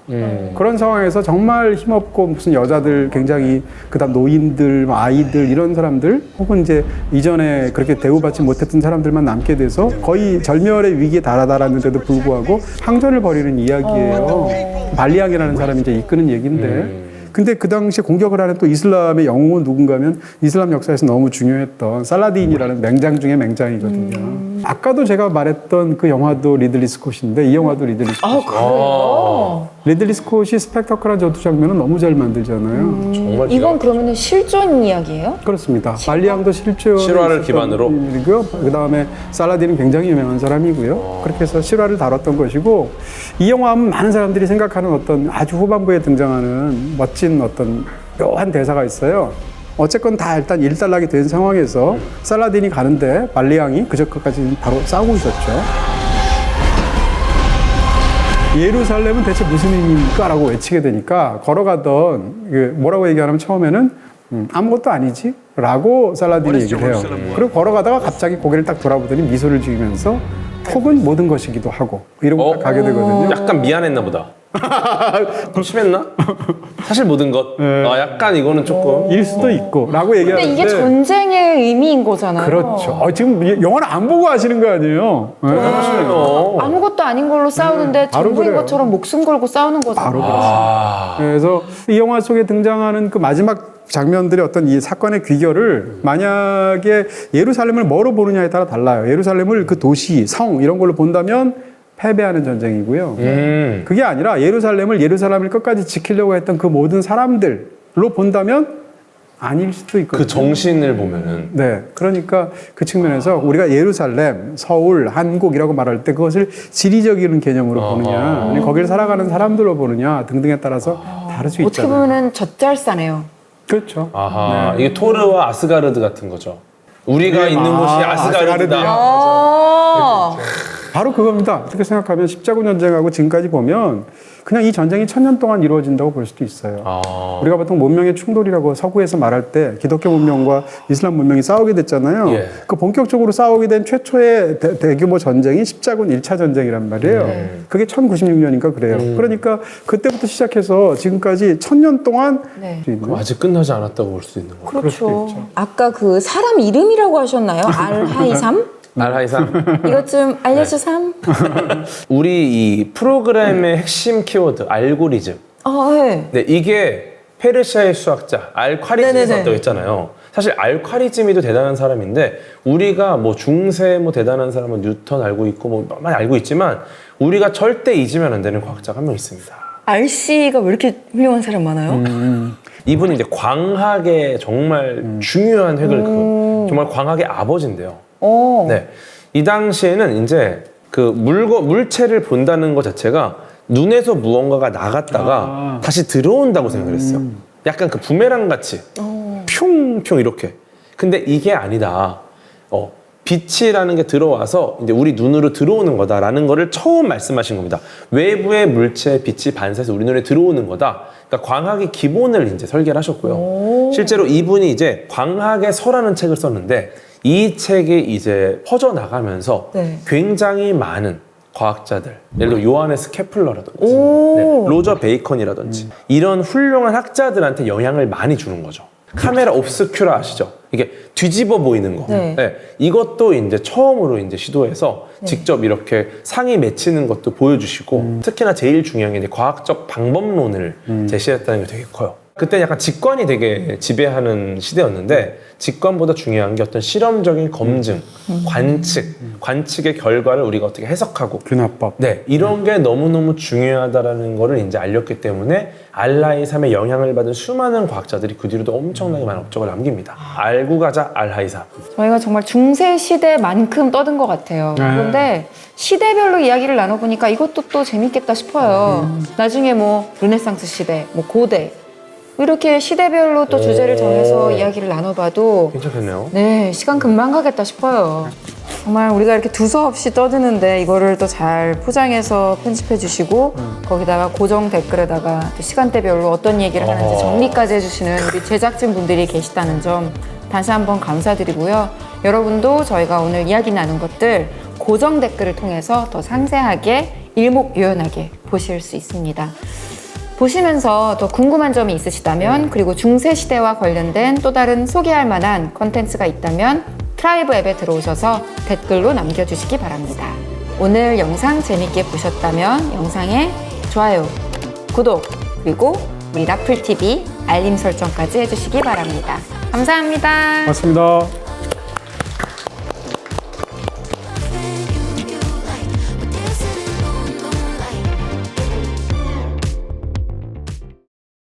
S1: 그런 상황에서 정말 힘없고 무슨 여자들 굉장히 그다음 노인들, 뭐 아이들 이런 사람들 혹은 이제 이전에 그렇게 대우받지 못했던 사람들만 남게 돼서 거의 절멸의 위기에 달아달았는데도 불구하고 항전을 벌이는 이야기예요. 발리앙이라는 사람이 이제 이끄는 얘기인데 근데 그 당시에 공격을 하는 또 이슬람의 영웅은 누군가면 이슬람 역사에서 너무 중요했던 살라딘이라는 맹장 중에 맹장이거든요. 아까도 제가 말했던 그 영화도 리들리 스콧인데 이 영화도 리들리 스콧이에요.
S2: 그래요?
S1: 리들리 스콧이 스펙터클한 전투 장면은 너무 잘 만들잖아요.
S3: 정말
S2: 이건 그러면 실존 이야기예요?
S1: 그렇습니다. 발리앙도 실존
S3: 실화를 기반으로?
S1: 그 다음에 살라딘은 굉장히 유명한 사람이고요. 그렇게 해서 실화를 다뤘던 것이고 이 영화 하면 많은 사람들이 생각하는 어떤 아주 후반부에 등장하는 멋진 어떤 묘한 대사가 있어요. 어쨌건 다 일단 일단락이 된 상황에서 살라딘이 가는데 발리앙이 그저께까지 바로 싸우고 있었죠. 예루살렘은 대체 무슨 의미입니까? 라고 외치게 되니까 걸어가던 뭐라고 얘기하냐면 처음에는 아무것도 아니지? 라고 살라딘이 얘기를 해요. 그리고 걸어가다가 갑자기 고개를 딱 돌아보더니 미소를 지으면서 혹은 모든 것이기도 하고 이러고 딱 가게 되거든요.
S3: 약간 미안했나 보다. 좀 심했나? 사실 모든 것. 약간 이거는 조금.
S1: 일 수도 있고 라고
S2: 근데
S1: 얘기하는데
S2: 이게 전쟁의 의미인 거잖아요.
S1: 그렇죠. 지금 영화를 안 보고 하시는 거 아니에요?
S3: 사실요.
S2: 아무것도 아닌 걸로 싸우는데
S1: 바로
S2: 전부인
S1: 그래요.
S2: 것처럼 목숨 걸고 싸우는 거잖아요.
S1: 바로 그렇습니다. 그래서 이 영화 속에 등장하는 그 마지막 장면들의 어떤 이 사건의 귀결을 만약에 예루살렘을 뭐로 보느냐에 따라 달라요. 예루살렘을 그 도시, 성 이런 걸로 본다면 패배하는 전쟁이고요. 그게 아니라 예루살렘을 끝까지 지키려고 했던 그 모든 사람들로 본다면 아닐 수도 있거든요.
S3: 그 정신을 보면은.
S1: 네. 그러니까 그 측면에서 우리가 예루살렘, 서울, 한국이라고 말할 때 그것을 지리적인 개념으로 보느냐, 아니면 거기를 살아가는 사람들로 보느냐 등등에 따라서 다를 수
S2: 어떻게
S1: 있잖아요.
S2: 보면은 젖잘싸네요.
S1: 그렇죠.
S3: 아하. 이게 토르와 아스가르드 같은 거죠. 우리가
S1: 네,
S3: 있는 곳이 아스가르드다.
S2: 아,
S1: 바로 그겁니다. 어떻게 생각하면 십자군 전쟁하고 지금까지 보면 그냥 이 전쟁이 1000년 동안 이루어진다고 볼 수도 있어요. 우리가 보통 문명의 충돌이라고 서구에서 말할 때 기독교 문명과 이슬람 문명이 싸우게 됐잖아요.
S3: 예.
S1: 그 본격적으로 싸우게 된 최초의 대규모 전쟁이 십자군 1차 전쟁이란 말이에요. 그게 1096년인가 그래요. 그러니까 그때부터 시작해서 지금까지 1000년 동안
S2: 네.
S1: 있는
S3: 아직 끝나지 않았다고 볼 수 있는 거죠.
S2: 그렇죠. 아까 그 사람 이름이라고 하셨나요? 알하이삼?
S3: 알하이삼.
S2: 이것 좀 알려주삼.
S3: 우리 이 프로그램의 핵심 키워드 알고리즘.
S2: 네.
S3: 네, 이게 페르시아의 수학자 알콰리즘이
S2: 네네네.
S3: 썼다고 했잖아요. 사실 알콰리즘이도 대단한 사람인데 우리가 뭐 중세 뭐 대단한 사람은 뉴턴 알고 있고 뭐 많이 알고 있지만 우리가 절대 잊으면 안 되는 과학자가 한 명 있습니다.
S2: 알씨가 왜 이렇게 훌륭한 사람 많아요?
S3: 이분이 이제 광학의 정말 중요한 획을 그은 정말 광학의 아버지인데요. 네, 이 당시에는 이제 그 물체를 본다는 것 자체가 눈에서 무언가가 나갔다가 다시 들어온다고 생각을 했어요. 약간 그 부메랑 같이 뿅뿅 이렇게. 근데 이게 아니다. 빛이라는 게 들어와서 이제 우리 눈으로 들어오는 거다라는 거를 처음 말씀하신 겁니다. 외부의 물체의 빛이 반사해서 우리 눈에 들어오는 거다. 그러니까 광학의 기본을 이제 설계를 하셨고요. 실제로 이분이 이제 광학의 서라는 책을 썼는데 이 책이 이제 퍼져나가면서
S2: 네.
S3: 굉장히 많은 과학자들, 예를 들어 요하네스 케플러라든지 네, 로저 베이컨이라든지 이런 훌륭한 학자들한테 영향을 많이 주는 거죠. 카메라 옵스큐라 아시죠? 이게 뒤집어 보이는 거.
S2: 네.
S3: 네, 이것도 이제 처음으로 이제 시도해서 직접 이렇게 상이 맺히는 것도 보여주시고 특히나 제일 중요한 게 이제 과학적 방법론을 제시했다는 게 되게 커요. 그때 약간 직관이 되게 지배하는 시대였는데 직관보다 중요한 게 어떤 실험적인 검증, 관측의 결과를 우리가 어떻게 해석하고
S1: 균합법.
S3: 네, 이런 게 너무너무 중요하다라는 거를 이제 알렸기 때문에 알라이삼의 영향을 받은 수많은 과학자들이 그 뒤로도 엄청나게 많은 업적을 남깁니다. 알고 가자 알라이삼.
S2: 저희가 정말 중세 시대만큼 떠든 것 같아요. 그런데 시대별로 이야기를 나눠보니까 이것도 또 재밌겠다 싶어요. 나중에 뭐 르네상스 시대, 뭐 고대 이렇게 시대별로 또 주제를 정해서 이야기를 나눠봐도
S3: 괜찮겠네요.
S2: 네, 시간 금방 가겠다 싶어요. 정말 우리가 이렇게 두서없이 떠드는데 이거를 또 잘 포장해서 편집해 주시고 거기다가 고정 댓글에다가 또 시간대별로 어떤 얘기를 하는지 정리까지 해주시는 우리 제작진 분들이 계시다는 점 다시 한번 감사드리고요. 여러분도 저희가 오늘 이야기 나눈 것들 고정 댓글을 통해서 더 상세하게 일목요연하게 보실 수 있습니다. 보시면서 더 궁금한 점이 있으시다면 그리고 중세시대와 관련된 또 다른 소개할 만한 컨텐츠가 있다면 트라이브 앱에 들어오셔서 댓글로 남겨주시기 바랍니다. 오늘 영상 재밌게 보셨다면 영상에 좋아요, 구독, 그리고 우리 라플TV 알림 설정까지 해주시기 바랍니다. 감사합니다.
S1: 고맙습니다.